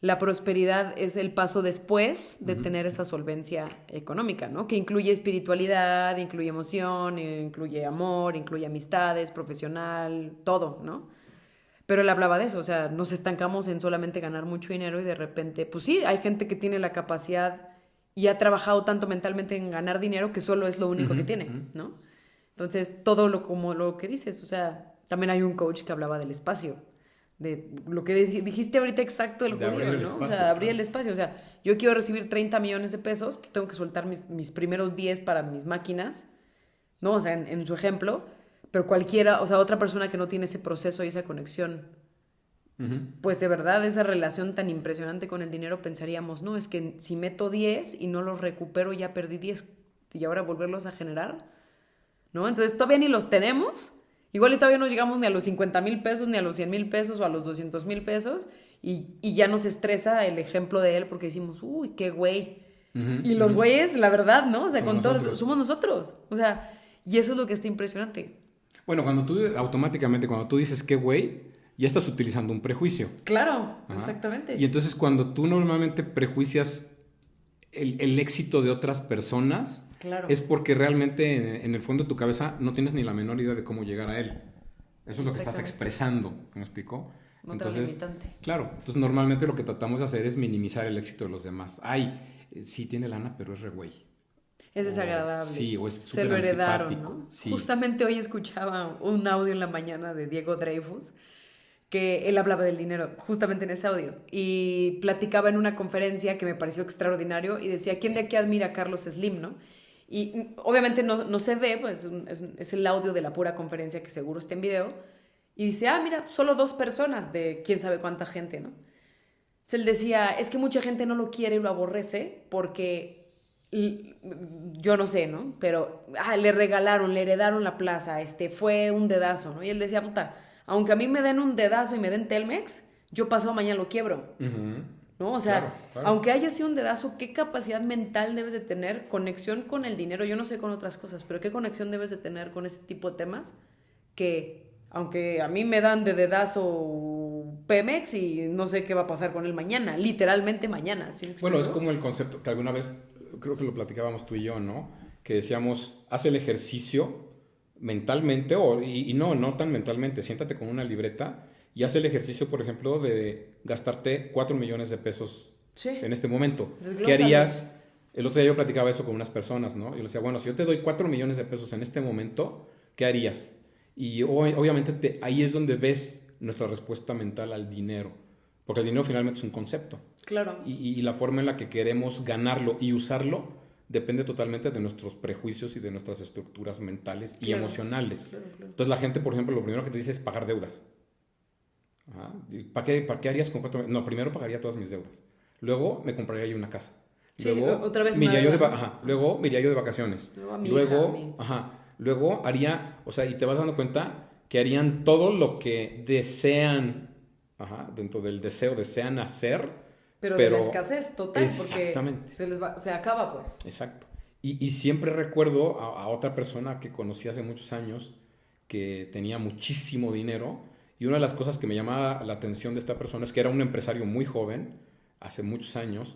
la prosperidad es el paso después de tener esa solvencia económica, ¿no? Que incluye espiritualidad, incluye emoción, incluye amor, incluye amistades, profesional, todo, ¿no? Pero él hablaba de eso, o sea, nos estancamos en solamente ganar mucho dinero y de repente, pues sí, hay gente que tiene la capacidad y ha trabajado tanto mentalmente en ganar dinero que solo es lo único que tiene, ¿no? Entonces, como lo que dices, o sea, también hay un coach que hablaba del espacio, de lo que dijiste ahorita exacto del judío, ¿no? Espacio, o sea, abrir el espacio, o sea, yo quiero recibir 30 millones de pesos, pues tengo que soltar mis primeros 10 para mis máquinas, ¿no? O sea, en su ejemplo, pero cualquiera, o sea, otra persona que no tiene ese proceso y esa conexión, pues de verdad esa relación tan impresionante con el dinero pensaríamos, no, es que si meto 10 y no los recupero ya perdí 10 y ahora volverlos a generar, ¿no? Entonces todavía ni los tenemos. Igual y todavía no llegamos ni a los 50,000 pesos, ni a los 100,000 pesos o a los 200,000 pesos y ya nos estresa el ejemplo de él porque decimos, uy, qué güey. Y los güeyes, la verdad, ¿no? O sea, somos nosotros. O sea, y eso es lo que está impresionante. Bueno, cuando tú dices qué güey, ya estás utilizando un prejuicio. Claro, Ajá. exactamente. Y entonces cuando tú normalmente prejuicias el éxito de otras personas, Claro. es porque realmente en el fondo de tu cabeza no tienes ni la menor idea de cómo llegar a él. Eso es lo que estás expresando, ¿me explicó? Otra limitante. Claro, entonces normalmente lo que tratamos de hacer es minimizar el éxito de los demás. Ay, sí tiene lana, pero es re güey. Es desagradable. Sí, o es Se súper lo heredaron, antipático. ¿no? Sí. Justamente hoy escuchaba un audio en la mañana de Diego Dreyfus que él hablaba del dinero, justamente en ese audio, y platicaba en una conferencia que me pareció extraordinario y decía, ¿quién de aquí admira a Carlos Slim, no? Y obviamente no se ve, pues es el audio de la pura conferencia que seguro está en video, y dice, mira, solo 2 personas de quién sabe cuánta gente, ¿no? Entonces él decía, es que mucha gente no lo quiere y lo aborrece porque, yo no sé, ¿no? Pero le heredaron la plaza, fue un dedazo, ¿no? Y él decía, puta, aunque a mí me den un dedazo y me den Telmex, yo pasado mañana lo quiebro. ¿No? O sea, claro. Aunque haya sido un dedazo, ¿qué capacidad mental debes de tener? Conexión con el dinero, yo no sé con otras cosas, pero ¿qué conexión debes de tener con ese tipo de temas? Que, aunque a mí me dan de dedazo Pemex y no sé qué va a pasar con él mañana, literalmente mañana. ¿Sí? Bueno, es como el concepto que alguna vez, creo que lo platicábamos tú y yo, ¿no? Que decíamos, haz el ejercicio mentalmente, y no tan mentalmente, siéntate con una libreta y haz el ejercicio, por ejemplo, de gastarte 4 millones de pesos en este momento. ¿Qué harías? El otro día yo platicaba eso con unas personas, ¿no? Yo les decía, bueno, si yo te doy 4 millones de pesos en este momento, ¿qué harías? Y obviamente ahí es donde ves nuestra respuesta mental al dinero, porque el dinero finalmente es un concepto. Claro. Y la forma en la que queremos ganarlo y usarlo depende totalmente de nuestros prejuicios y de nuestras estructuras mentales y emocionales. Claro. Entonces la gente, por ejemplo, lo primero que te dice es pagar deudas. ¿Para qué harías con 4 millones? No, primero pagaría todas mis deudas. Luego me compraría yo una casa. Luego otra vez luego me iría yo de vacaciones. Luego haría, o sea, y te vas dando cuenta que harían todo lo que desean, dentro del deseo desean hacer. Pero de la escasez total, exactamente. Porque se acaba, pues. Exacto. Y siempre recuerdo a otra persona que conocí hace muchos años que tenía muchísimo dinero, y una de las cosas que me llamaba la atención de esta persona es que era un empresario muy joven, hace muchos años,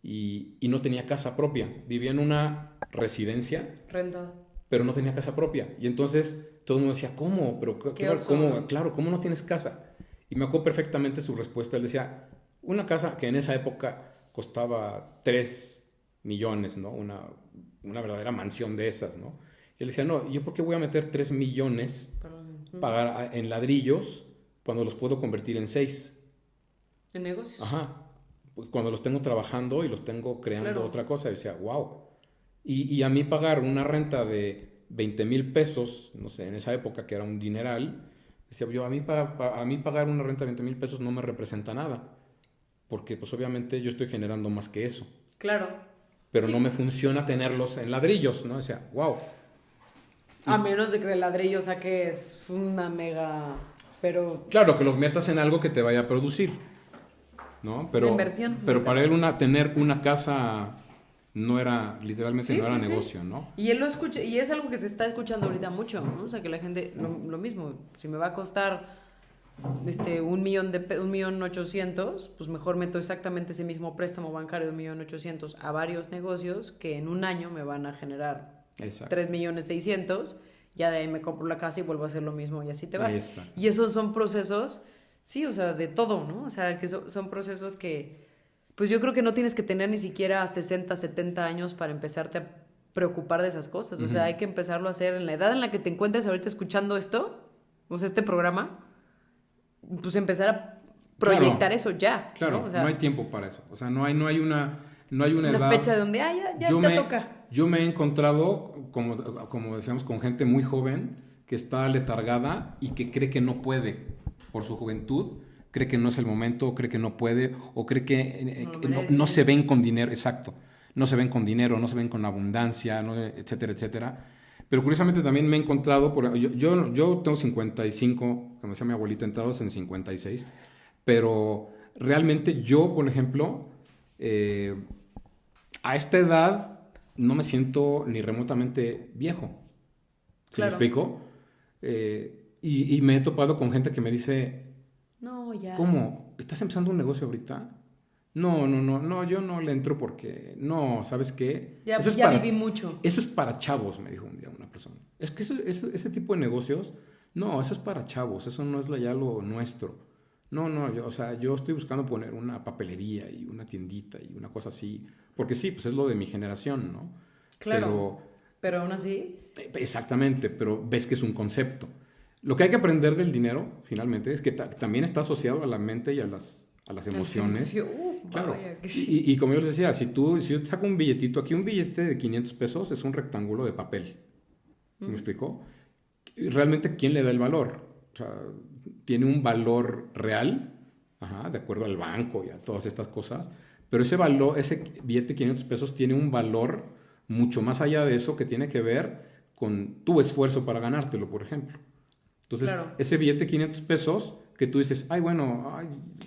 y no tenía casa propia. Vivía en una residencia. Renta. Pero no tenía casa propia. Y entonces todo el mundo decía, ¿cómo? Pero ¿cómo no tienes casa? Y me acuerdo perfectamente su respuesta. Él decía, una casa que en esa época costaba 3 millones, ¿no? Una verdadera mansión de esas, ¿no? Y él decía, no, ¿yo por qué voy a meter 3 millones pagar en ladrillos cuando los puedo convertir en 6? ¿En negocios? Pues cuando los tengo trabajando y los tengo creando otra cosa. Y decía, wow. Y a mí pagar una renta de 20,000 pesos, no sé, en esa época que era un dineral, decía yo, a mí pagar una renta de 20,000 pesos no me representa nada. Porque pues obviamente yo estoy generando más que eso. Claro. Pero no me funciona tenerlos en ladrillos, ¿no? O sea, wow. A menos de que el ladrillo saques una mega... Pero... Claro, que lo inviertas en algo que te vaya a producir, ¿no? Pero, inversión. Pero para él tener una casa no era, literalmente no era negocio, ¿no? Y él lo escucha, y es algo que se está escuchando ahorita mucho, ¿no? O sea, que la gente, lo mismo, si me va a costar $1,800,000, pues mejor meto exactamente ese mismo préstamo bancario de $1,800,000 a varios negocios que en un año me van a generar Exacto. 3,600,000. Ya de ahí me compro la casa y vuelvo a hacer lo mismo y así te vas. Exacto. Y esos son procesos, sí, o sea, de todo, ¿no? O sea, que son procesos que, pues yo creo que no tienes que tener ni siquiera 60, 70 años para empezarte a preocupar de esas cosas. O sea, hay que empezarlo a hacer en la edad en la que te encuentres ahorita escuchando esto, o sea, este programa, pues empezar a proyectar eso ya. Claro, ¿no? O sea, no hay tiempo para eso. O sea, no hay una edad. fecha de donde, ya te toca. Yo me he encontrado, como decíamos, con gente muy joven que está letargada y que cree que no puede por su juventud, cree que no es el momento, cree que no puede, o cree que no se ven con dinero, exacto, no se ven con dinero, no se ven con abundancia, etcétera, etcétera. Pero curiosamente también me he encontrado, yo tengo 55, como decía mi abuelita, entrados en 56, pero realmente yo, por ejemplo, a esta edad no me siento ni remotamente viejo. ¿Sí me explico? Y me he topado con gente que me dice, no, ya. ¿cómo? ¿Estás empezando un negocio ahorita? No, yo no le entro porque, no, ¿sabes qué? Ya viví mucho. Eso es para chavos, me dijo un día una persona. Es que ese tipo de negocios, no, eso es para chavos, eso no es ya lo nuestro. No, yo estoy buscando poner una papelería y una tiendita y una cosa así, porque sí, pues es lo de mi generación, ¿no? Claro, pero aún así... Exactamente, pero ves que es un concepto. Lo que hay que aprender del dinero, finalmente, es que también está asociado a la mente y a las emociones. Claro. Y como yo les decía, si yo te saco un billetito, aquí un billete de 500 pesos es un rectángulo de papel. ¿Me explicó? Y realmente, ¿quién le da el valor? O sea, tiene un valor real, de acuerdo al banco y a todas estas cosas, pero ese billete de 500 pesos tiene un valor mucho más allá de eso, que tiene que ver con tu esfuerzo para ganártelo, por ejemplo. Entonces, ese billete de 500 pesos que tú dices,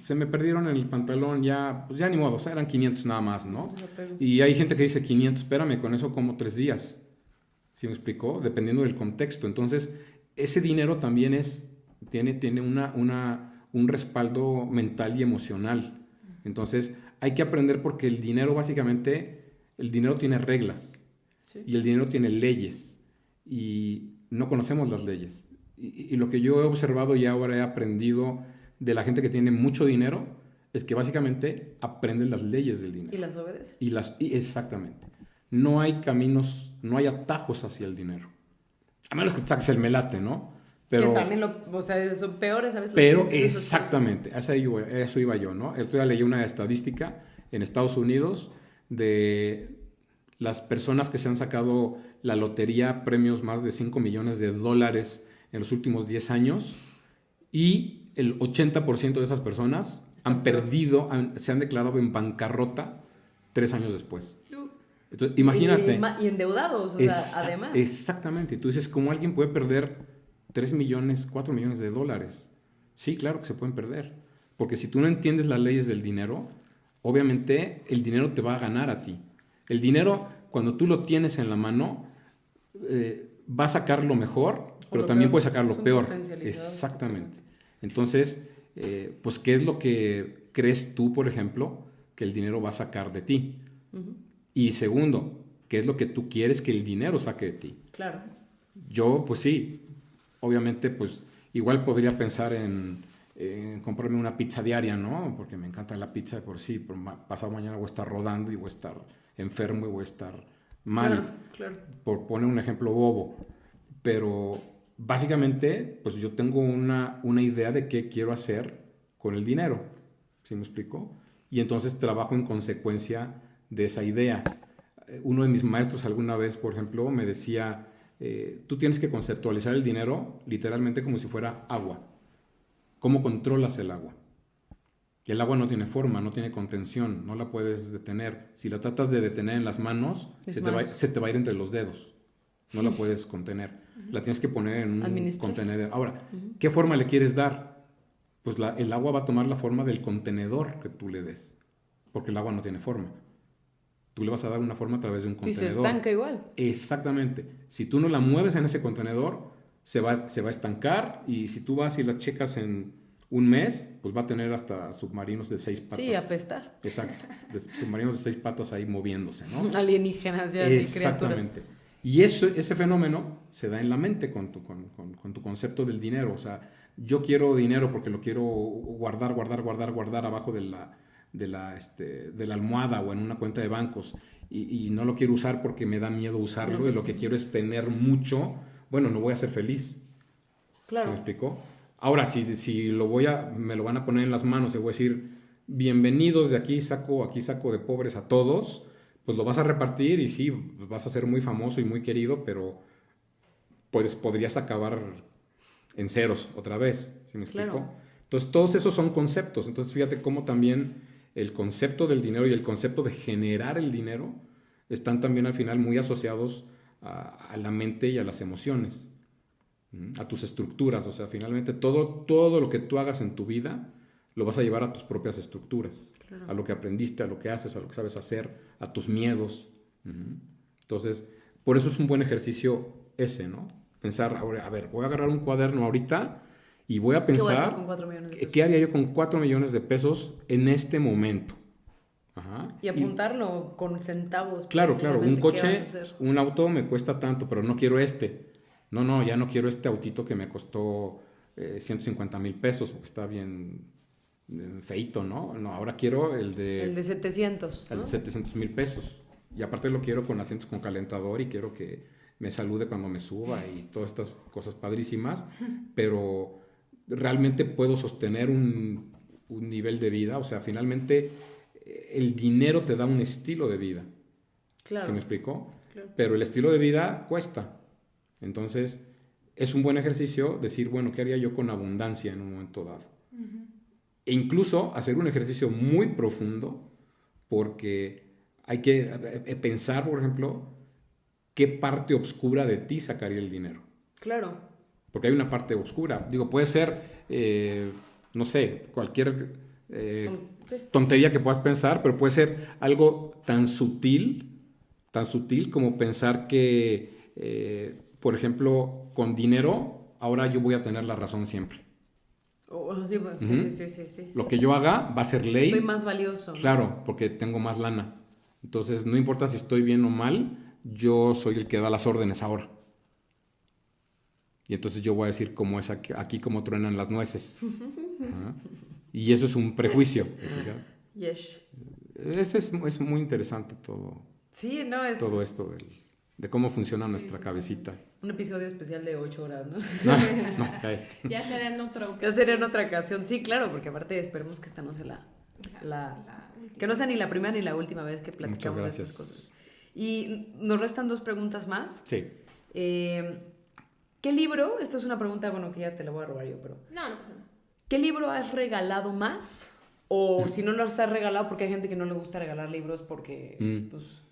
se me perdieron en el pantalón, pues ya ni modo, o sea, eran 500 nada más, ¿no? Y hay gente que dice 500, espérame, con eso como 3 días. ¿Sí me explicó? Dependiendo del contexto. Entonces, ese dinero también tiene un respaldo mental y emocional. Entonces, hay que aprender, porque el dinero tiene reglas. Sí. Y el dinero tiene leyes. Y no conocemos las leyes. Y lo que yo he observado y ahora he aprendido de la gente que tiene mucho dinero es que básicamente aprenden las leyes del dinero. ¿Y las obedecen? Exactamente. No hay caminos, no hay atajos hacia el dinero. A menos que te saques el melate, ¿no? Pero, que también son peores a veces. Pero exactamente, eso iba yo, ¿no? Esto ya leí una estadística en Estados Unidos de las personas que se han sacado la lotería, premios más de $5 millones en los últimos 10 años, y el 80% de esas personas se han declarado en bancarrota 3 años después. Entonces, imagínate. Y endeudados, además. Exactamente. Y tú dices, ¿cómo alguien puede perder 3 millones, 4 millones de dólares? Sí, claro que se pueden perder. Porque si tú no entiendes las leyes del dinero, obviamente el dinero te va a ganar a ti. El dinero, cuando tú lo tienes en la mano, va a sacar lo mejor, pero también puede sacar lo peor. Exactamente. Entonces, pues, ¿qué es lo que crees tú, por ejemplo, que el dinero va a sacar de ti? Y segundo, ¿qué es lo que tú quieres que el dinero saque de ti? Claro. Yo, pues sí, obviamente, pues igual podría pensar en comprarme una pizza diaria, ¿no? Porque me encanta la pizza de por sí. Pasado mañana voy a estar rodando y voy a estar enfermo y voy a estar mal. Claro. Por poner un ejemplo bobo. Pero básicamente, pues yo tengo una idea de qué quiero hacer con el dinero. ¿Sí me explico? Y entonces trabajo en consecuencia de esa idea. Uno de mis maestros alguna vez, por ejemplo, me decía, tú tienes que conceptualizar el dinero literalmente como si fuera agua. ¿Cómo controlas el agua? Y el agua no tiene forma, no tiene contención, no la puedes detener. Si la tratas de detener en las manos, se te va a ir entre los dedos. No la puedes contener. La tienes que poner en un contenedor. Ahora, ¿qué forma le quieres dar? Pues el agua va a tomar la forma del contenedor que tú le des. Porque el agua no tiene forma. Tú le vas a dar una forma a través de un contenedor. Y se estanca igual. Exactamente. Si tú no la mueves en ese contenedor, se va a estancar, y si tú vas y la checas en un mes, pues va a tener hasta submarinos de 6 patas. Sí, apestar. Exacto, submarinos de 6 patas ahí moviéndose, ¿no? Alienígenas ya, sí, criaturas. Exactamente. Y ese fenómeno se da en la mente con tu concepto del dinero. O sea, yo quiero dinero porque lo quiero guardar abajo de la almohada o en una cuenta de bancos. Y no lo quiero usar porque me da miedo usarlo y lo que quiero es tener mucho. Bueno, no voy a ser feliz. Claro. ¿Se me explicó? Ahora, si me lo van a poner en las manos y voy a decir, bienvenidos de aquí saco de pobres a todos, pues lo vas a repartir y sí, vas a ser muy famoso y muy querido, pero podrías acabar en ceros otra vez, ¿sí me explico? Claro. Entonces, todos esos son conceptos. Entonces, fíjate cómo también el concepto del dinero y el concepto de generar el dinero están también al final muy asociados a la mente y a las emociones, a tus estructuras. O sea, finalmente todo lo que tú hagas en tu vida lo vas a llevar a tus propias estructuras, claro, a lo que aprendiste, a lo que haces, a lo que sabes hacer, a tus miedos. Entonces, por eso es un buen ejercicio ese, ¿no? Pensar, a ver, voy a agarrar un cuaderno ahorita y voy a pensar, ¿qué voy a hacer con 4 millones de pesos? ¿Qué haría yo con 4 millones de pesos en este momento? Ajá. Y apuntarlo con centavos. Claro, un coche, ¿qué vas a hacer? un auto me cuesta tanto, pero no quiero este. No, ya no quiero este autito que me costó 150,000 pesos porque está bien feito, ¿no? No, ahora quiero el de 700, ¿no? El de 700,000 pesos. Y aparte lo quiero con asientos con calentador y quiero que me salude cuando me suba y todas estas cosas padrísimas, pero realmente puedo sostener un nivel de vida. O sea, finalmente el dinero te da un estilo de vida. Claro. ¿Se me explicó? Claro. Pero el estilo de vida cuesta. Entonces, es un buen ejercicio decir, bueno, ¿qué haría yo con abundancia en un momento dado? E incluso hacer un ejercicio muy profundo, porque hay que pensar, por ejemplo, qué parte oscura de ti sacaría el dinero. Claro. Porque hay una parte oscura. Digo, puede ser, no sé, cualquier tontería que puedas pensar, pero puede ser algo tan sutil como pensar que, por ejemplo, con dinero, ahora yo voy a tener la razón siempre. Sí. Lo que yo haga va a ser ley. Soy más valioso, ¿no? Claro, porque tengo más lana. Entonces, no importa si estoy bien o mal, yo soy el que da las órdenes ahora. Y entonces yo voy a decir cómo es aquí como truenan las nueces. Y eso es un prejuicio. Yes. Es muy interesante todo. Sí, no es... Todo esto de cómo funciona nuestra cabecita. Un episodio especial de 8 horas, ¿no? Ya será en otra ocasión. Ya sería en otra ocasión. Sí, claro, porque aparte esperemos que esta no sea que no sea ni la primera ni la última vez que platicamos de estas cosas. Y nos restan 2 preguntas más. Sí. ¿Qué libro? Esta es una pregunta, bueno, que ya te la voy a robar yo, pero... No pasa nada. ¿Qué libro has regalado más? O si no los has regalado, porque hay gente que no le gusta regalar libros porque, pues...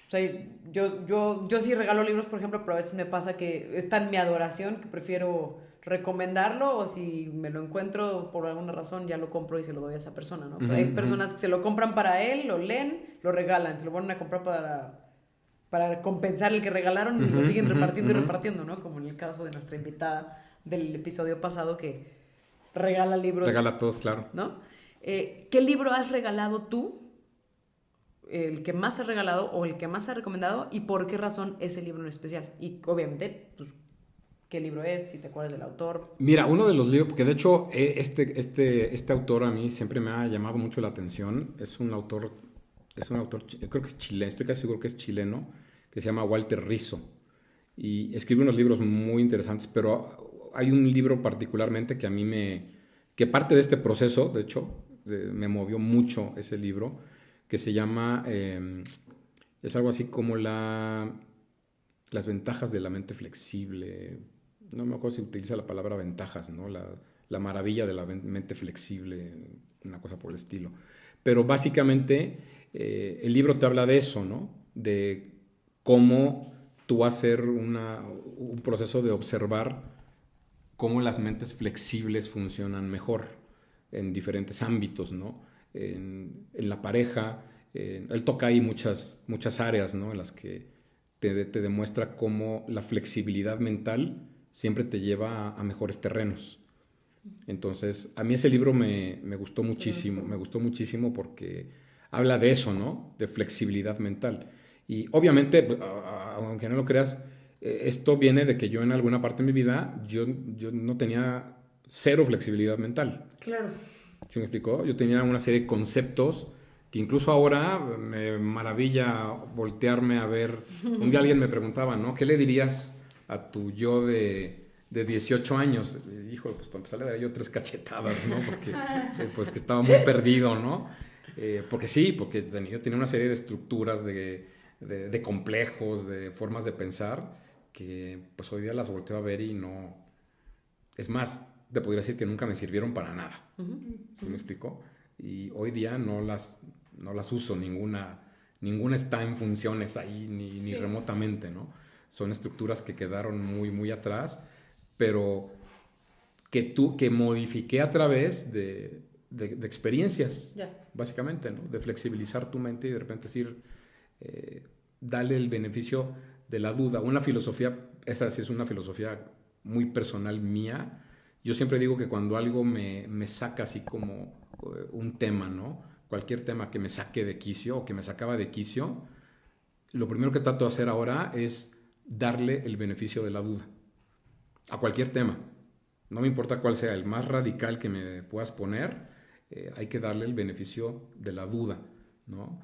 O sea, yo sí regalo libros, por ejemplo, pero a veces me pasa que está en mi adoración, que prefiero recomendarlo, o si me lo encuentro por alguna razón, ya lo compro y se lo doy a esa persona, ¿no? Pero hay personas que se lo compran para él, lo leen, lo regalan, se lo ponen a comprar para compensar el que regalaron y lo siguen repartiendo y repartiendo, ¿no? Como en el caso de nuestra invitada del episodio pasado que regala libros. Regala a todos, claro. ¿No? ¿Qué libro has regalado tú? El que más has regalado o el que más has recomendado y por qué razón ese libro en especial. Y obviamente, pues, ¿qué libro es? Si te acuerdas del autor. Mira, uno de los libros, porque de hecho este autor a mí siempre me ha llamado mucho la atención. Es un autor, creo que es chileno, estoy casi seguro que es chileno, que se llama Walter Rizzo. Y escribe unos libros muy interesantes, pero hay un libro particularmente que a mí que parte de este proceso, de hecho, me movió mucho ese libro, que se llama, es algo así como las ventajas de la mente flexible. No me acuerdo si utiliza la palabra ventajas, ¿no? La maravilla de la mente flexible, una cosa por el estilo. Pero básicamente el libro te habla de eso, ¿no? De cómo tú hacer un proceso de observar cómo las mentes flexibles funcionan mejor en diferentes ámbitos, ¿no? En la pareja, él toca ahí muchas áreas, ¿no? En las que te demuestra cómo la flexibilidad mental siempre te lleva a mejores terrenos. Entonces, a mí ese libro me gustó muchísimo porque habla de eso, ¿no? De flexibilidad mental. Y obviamente, aunque no lo creas, esto viene de que yo en alguna parte de mi vida, yo no tenía cero flexibilidad mental. Claro. ¿Sí me explicó? Yo tenía una serie de conceptos que incluso ahora me maravilla voltearme a ver. Un día alguien me preguntaba, ¿no? ¿Qué le dirías a tu yo de 18 años? Hijo, pues para empezar le daría yo 3 cachetadas, ¿no? Porque pues que estaba muy perdido, ¿no? Porque yo tenía una serie de estructuras, de complejos, de formas de pensar, que pues hoy día las volteo a ver y no... Es más, te podría decir que nunca me sirvieron para nada. ¿Sí me explicó? Y hoy día no las uso, ninguna está en funciones ahí, ni remotamente, ¿no? Son estructuras que quedaron muy, muy atrás, pero que modifiqué a través de experiencias, básicamente, ¿no? De flexibilizar tu mente y de repente decir, dale el beneficio de la duda. Una filosofía, esa sí es una filosofía muy personal mía. Yo siempre digo que cuando algo me saca así como un tema, ¿no? Cualquier tema que me saque de quicio o que me sacaba de quicio, lo primero que trato de hacer ahora es darle el beneficio de la duda a cualquier tema. No me importa cuál sea el más radical que me puedas poner, hay que darle el beneficio de la duda, ¿no?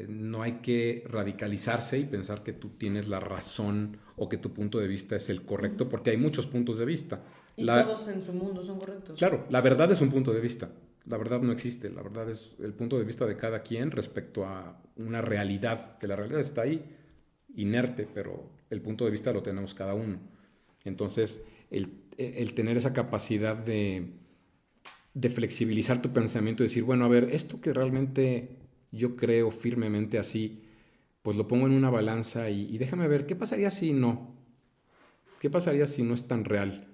No hay que radicalizarse y pensar que tú tienes la razón o que tu punto de vista es el correcto, porque hay muchos puntos de vista. Y todos en su mundo son correctos. Claro, la verdad es un punto de vista. La verdad no existe. La verdad es el punto de vista de cada quien respecto a una realidad, que la realidad está ahí, inerte, pero el punto de vista lo tenemos cada uno. Entonces, el tener esa capacidad de flexibilizar tu pensamiento y decir, bueno, a ver, esto que realmente yo creo firmemente así, pues lo pongo en una balanza y déjame ver, ¿qué pasaría si no? ¿Qué pasaría si no es tan real?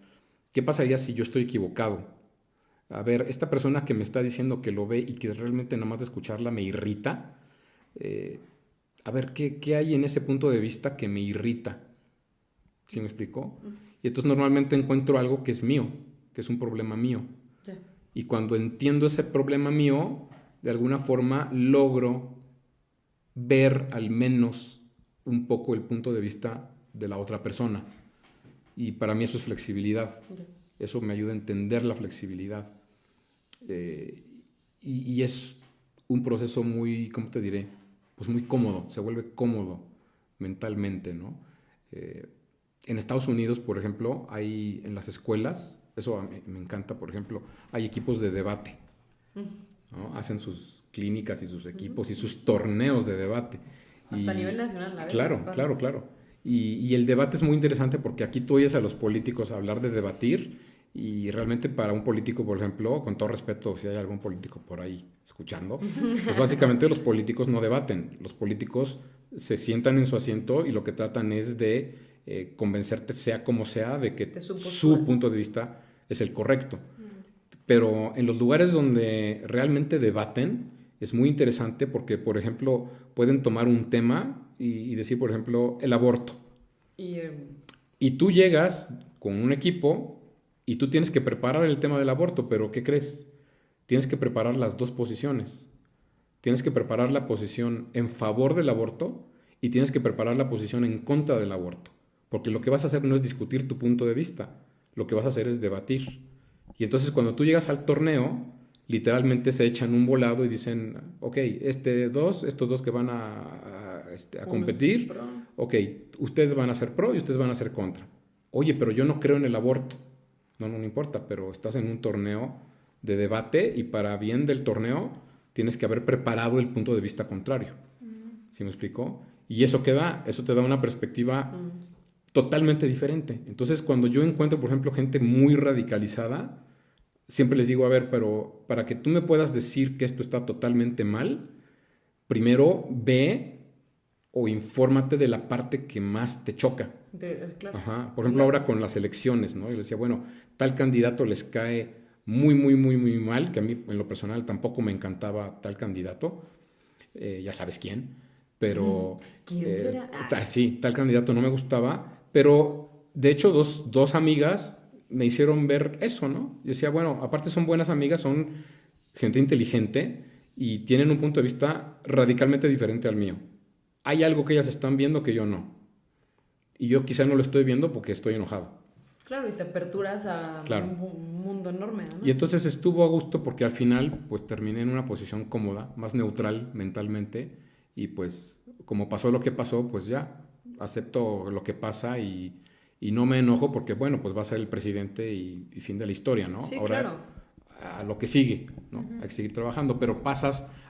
¿Qué pasaría si yo estoy equivocado? A ver, esta persona que me está diciendo que lo ve y que realmente nada más de escucharla me irrita, a ver, ¿qué hay en ese punto de vista que me irrita? ¿Sí me explicó? Y entonces normalmente encuentro algo que es mío, que es un problema mío. Yeah. Y cuando entiendo ese problema mío, de alguna forma logro ver al menos un poco el punto de vista de la otra persona. Y para mí eso es flexibilidad. Yeah. Eso me ayuda a entender la flexibilidad. Y es un proceso muy, ¿cómo te diré? Pues muy cómodo, se vuelve cómodo mentalmente, ¿no? En Estados Unidos, por ejemplo, hay en las escuelas, eso a mí me encanta, por ejemplo, hay equipos de debate, ¿no? Hacen sus clínicas y sus equipos y sus torneos de debate. Hasta a nivel nacional, a veces. Claro. Y el debate es muy interesante porque aquí tú oyes a los políticos hablar de debatir y realmente para un político, por ejemplo, con todo respeto, si hay algún político por ahí escuchando, pues básicamente los políticos no debaten. Los políticos se sientan en su asiento y lo que tratan es de convencerte, sea como sea, de que su punto de vista es el correcto. Pero en los lugares donde realmente debaten, es muy interesante porque, por ejemplo, pueden tomar un tema y decir, por ejemplo, el aborto. Y tú llegas con un equipo y tú tienes que preparar el tema del aborto, pero ¿qué crees? Tienes que preparar las dos posiciones. Tienes que preparar la posición en favor del aborto y tienes que preparar la posición en contra del aborto. Porque lo que vas a hacer no es discutir tu punto de vista, lo que vas a hacer es debatir. Y entonces cuando tú llegas al torneo, literalmente se echan un volado y dicen, ok, estos dos que van a competir, ok, ustedes van a ser pro y ustedes van a ser contra. Oye, pero yo no creo en el aborto. No importa, pero estás en un torneo de debate y para bien del torneo tienes que haber preparado el punto de vista contrario. ¿Sí me explicó? Y eso te da una perspectiva totalmente diferente. Entonces, cuando yo encuentro, por ejemplo, gente muy radicalizada, siempre les digo, a ver, pero para que tú me puedas decir que esto está totalmente mal, primero ve o infórmate de la parte que más te choca. Claro. Ajá. Por ejemplo, ahora con las elecciones, ¿no? Yo les decía, bueno, tal candidato les cae muy, muy, muy, muy mal, que a mí en lo personal tampoco me encantaba tal candidato, ya sabes quién, pero... ¿Quién será? Sí, tal candidato no me gustaba, pero de hecho dos amigas me hicieron ver eso, ¿no? Yo decía, bueno, aparte son buenas amigas, son gente inteligente y tienen un punto de vista radicalmente diferente al mío. Hay algo que ellas están viendo que yo no. Y yo quizá no lo estoy viendo porque estoy enojado. Claro, y te aperturas a Claro. un mundo enorme, ¿no? Y entonces estuvo a gusto porque al final pues terminé en una posición cómoda, más neutral mentalmente, y pues como pasó lo que pasó, pues ya acepto lo que pasa y no me enojo porque bueno, pues va a ser el presidente y fin de la historia, ¿no? Sí, Ahora claro. a lo que sigue, ¿no? Hay que seguir trabajando, pero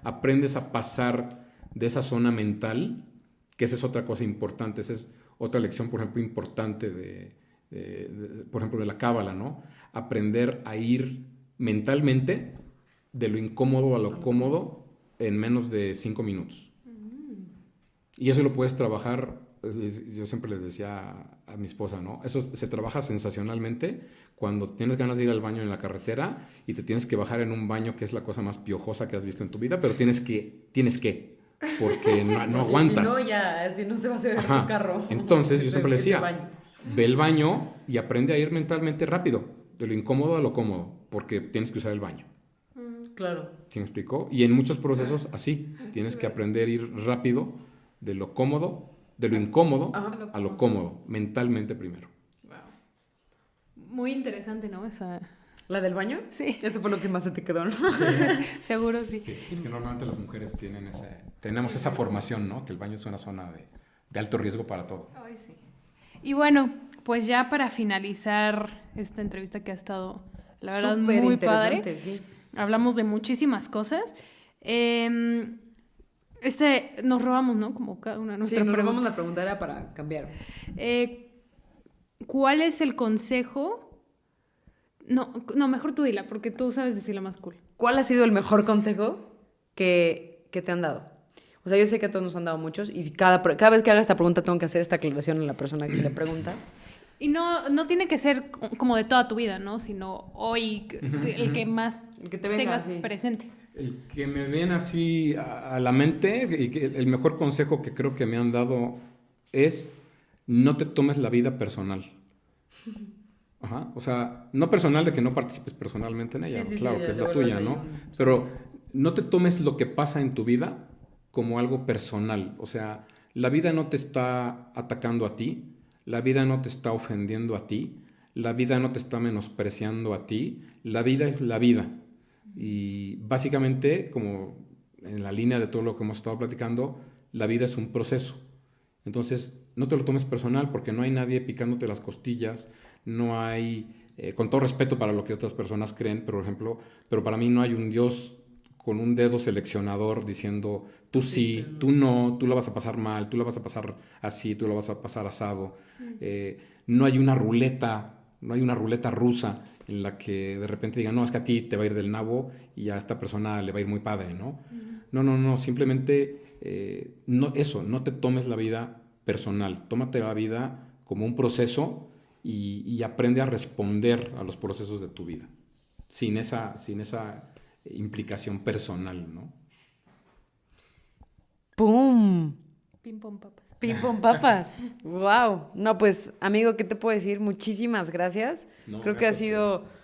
aprendes a pasar de esa zona mental, que esa es otra cosa importante, esa es otra lección, por ejemplo, importante por ejemplo, de la cábala, ¿no? Aprender a ir mentalmente de lo incómodo a lo cómodo en menos de 5 minutos. Y eso lo puedes trabajar, yo siempre les decía a mi esposa, ¿no? Eso se trabaja sensacionalmente cuando tienes ganas de ir al baño en la carretera y te tienes que bajar en un baño que es la cosa más piojosa que has visto en tu vida, pero tienes que, porque no aguantas. Si no se va a hacer Ajá. tu carro. Entonces yo siempre le Ese decía, baño. ve el baño y aprende a ir mentalmente rápido, de lo incómodo a lo cómodo, porque tienes que usar el baño. Claro. ¿Sí me explicó? Y en muchos procesos así, tienes que aprender a ir rápido de lo cómodo, de lo incómodo a lo cómodo, mentalmente primero. Wow. Muy interesante, ¿no? Esa... ¿La del baño? Sí. Eso fue lo que más se te quedó, ¿no? Seguro sí. Sí, es que normalmente las mujeres tenemos esa formación, ¿no? Que el baño es una zona de alto riesgo para todo. Ay, sí. Y bueno, pues ya para finalizar esta entrevista que ha estado, la verdad, Súper muy interesante, padre. sí. Hablamos de muchísimas cosas. Nos robamos, ¿no? Como cada una Sí, nuestra nos pregunta. robamos la pregunta, era para cambiar. ¿Cuál es el consejo? No, mejor tú dila, porque tú sabes decirla más cool. ¿Cuál ha sido el mejor consejo que te han dado? O sea, yo sé que a todos nos han dado muchos y cada vez que haga esta pregunta tengo que hacer esta aclaración a la persona que se le pregunta. Y no tiene que ser como de toda tu vida, ¿no? Sino hoy, el que más El que te venga, tengas sí. presente. El que me viene así a la mente, y que el mejor consejo que creo que me han dado es no te tomes la vida personal. Ajá. O sea, no personal de que no participes personalmente en ella, Sí, claro, sí, que es se la vuelve tuya, ahí ¿no? Pero no te tomes lo que pasa en tu vida como algo personal. O sea, la vida no te está atacando a ti, la vida no te está ofendiendo a ti, la vida no te está menospreciando a ti, la vida es la vida. Y básicamente, como en la línea de todo lo que hemos estado platicando, la vida es un proceso. Entonces, no te lo tomes personal porque no hay nadie picándote las costillas, no hay, con todo respeto para lo que otras personas creen, por ejemplo, pero para mí no hay un Dios con un dedo seleccionador diciendo, tú sí, tú no, tú la vas a pasar mal, tú la vas a pasar así, tú la vas a pasar asado. No hay una ruleta rusa en la que de repente digan, no, es que a ti te va a ir del nabo y a esta persona le va a ir muy padre, ¿no? No, simplemente no te tomes la vida personal, tómate la vida como un proceso y aprende a responder a los procesos de tu vida, sin esa implicación personal, ¿no? ¡Pum! Pim, pom, papas. Pim pom papas. Wow. No, pues, amigo, ¿qué te puedo decir? Muchísimas gracias. No, Creo que ha gracias a sido ustedes.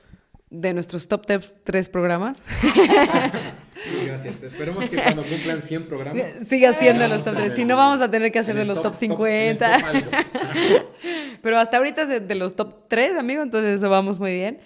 de nuestros top 3 programas. Sí, gracias. Esperemos que cuando cumplan 100 programas Siga siendo los vamos top a 3. ver Si no, vamos a tener que hacer en de el los top en 50. el top algo. Pero hasta ahorita es de los top 3, amigo, entonces eso vamos muy bien.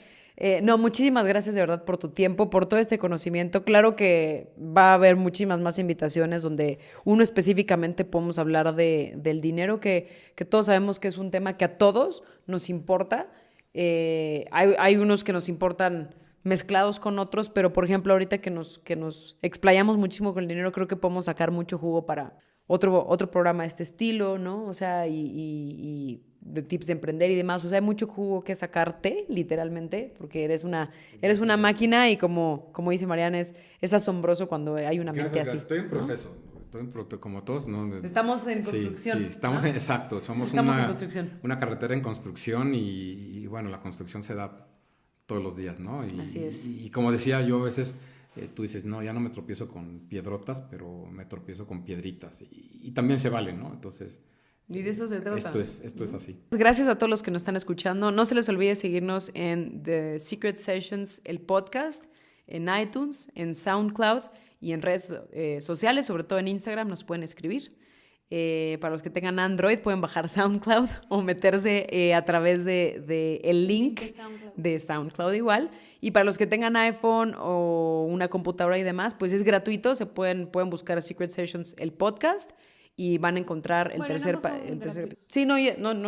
No, muchísimas gracias de verdad por tu tiempo, por todo este conocimiento. Claro que va a haber muchísimas más invitaciones donde uno específicamente podemos hablar del dinero, que todos sabemos que es un tema que a todos nos importa. Hay unos que nos importan mezclados con otros, pero por ejemplo ahorita que nos explayamos muchísimo con el dinero, creo que podemos sacar mucho jugo para otro programa de este estilo, ¿no? O sea, y de tips de emprender y demás. O sea, hay mucho jugo que sacarte, literalmente, porque eres una máquina y como dice Mariana, es asombroso cuando hay una mente Gracias, así. estoy en ¿no? proceso, como todos, ¿no? Estamos en construcción. Sí, estamos ¿no? exacto, somos Estamos en construcción. una carretera en construcción y bueno, la construcción se da todos los días, ¿no? Así es. Y como decía yo, a veces tú dices, no, ya no me tropiezo con piedrotas, pero me tropiezo con piedritas y también se vale, ¿no? Entonces, Y de eso se trata. Esto es así. Gracias a todos los que nos están escuchando. No se les olvide seguirnos en The Secret Sessions, el podcast, en iTunes, en SoundCloud y en redes sociales, sobre todo en Instagram, nos pueden escribir. Para los que tengan Android pueden bajar SoundCloud o meterse a través de el link de SoundCloud igual. Y para los que tengan iPhone o una computadora y demás, pues es gratuito. Pueden buscar Secret Sessions, el podcast, y van a encontrar el tercer... Sí, no,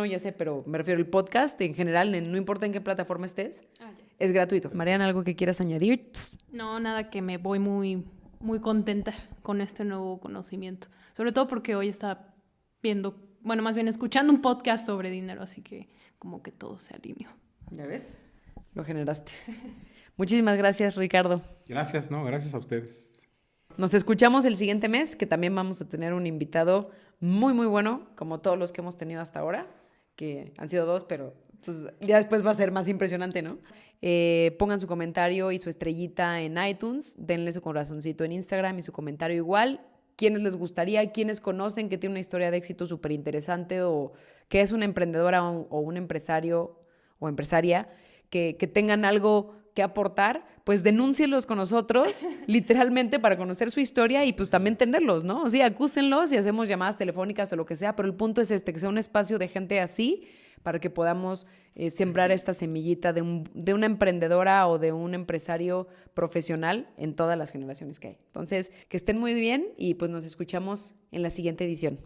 ya sé, pero me refiero al podcast en general, no importa en qué plataforma estés, es gratuito. Mariana, ¿algo que quieras añadir? No, nada, que me voy muy, muy contenta con este nuevo conocimiento. Sobre todo porque hoy estaba viendo, bueno, más bien escuchando un podcast sobre dinero, así que como que todo se alineó. ¿Ya ves? Lo generaste. Muchísimas gracias, Ricardo. Gracias a ustedes. Nos escuchamos el siguiente mes, que también vamos a tener un invitado muy, muy bueno, como todos los que hemos tenido hasta ahora, que han sido 2, pero pues ya después va a ser más impresionante, ¿no? Pongan su comentario y su estrellita en iTunes, denle su corazoncito en Instagram y su comentario igual. ¿Quiénes les gustaría? ¿Quiénes conocen que tiene una historia de éxito súper interesante o que es una emprendedora o un empresario o empresaria que tengan algo que aportar? Pues denúncienlos con nosotros, literalmente, para conocer su historia y pues también tenerlos, ¿no? O sea, acúsenlos y hacemos llamadas telefónicas o lo que sea, pero el punto es que sea un espacio de gente así para que podamos sembrar esta semillita de una emprendedora o de un empresario profesional en todas las generaciones que hay. Entonces, que estén muy bien y pues nos escuchamos en la siguiente edición.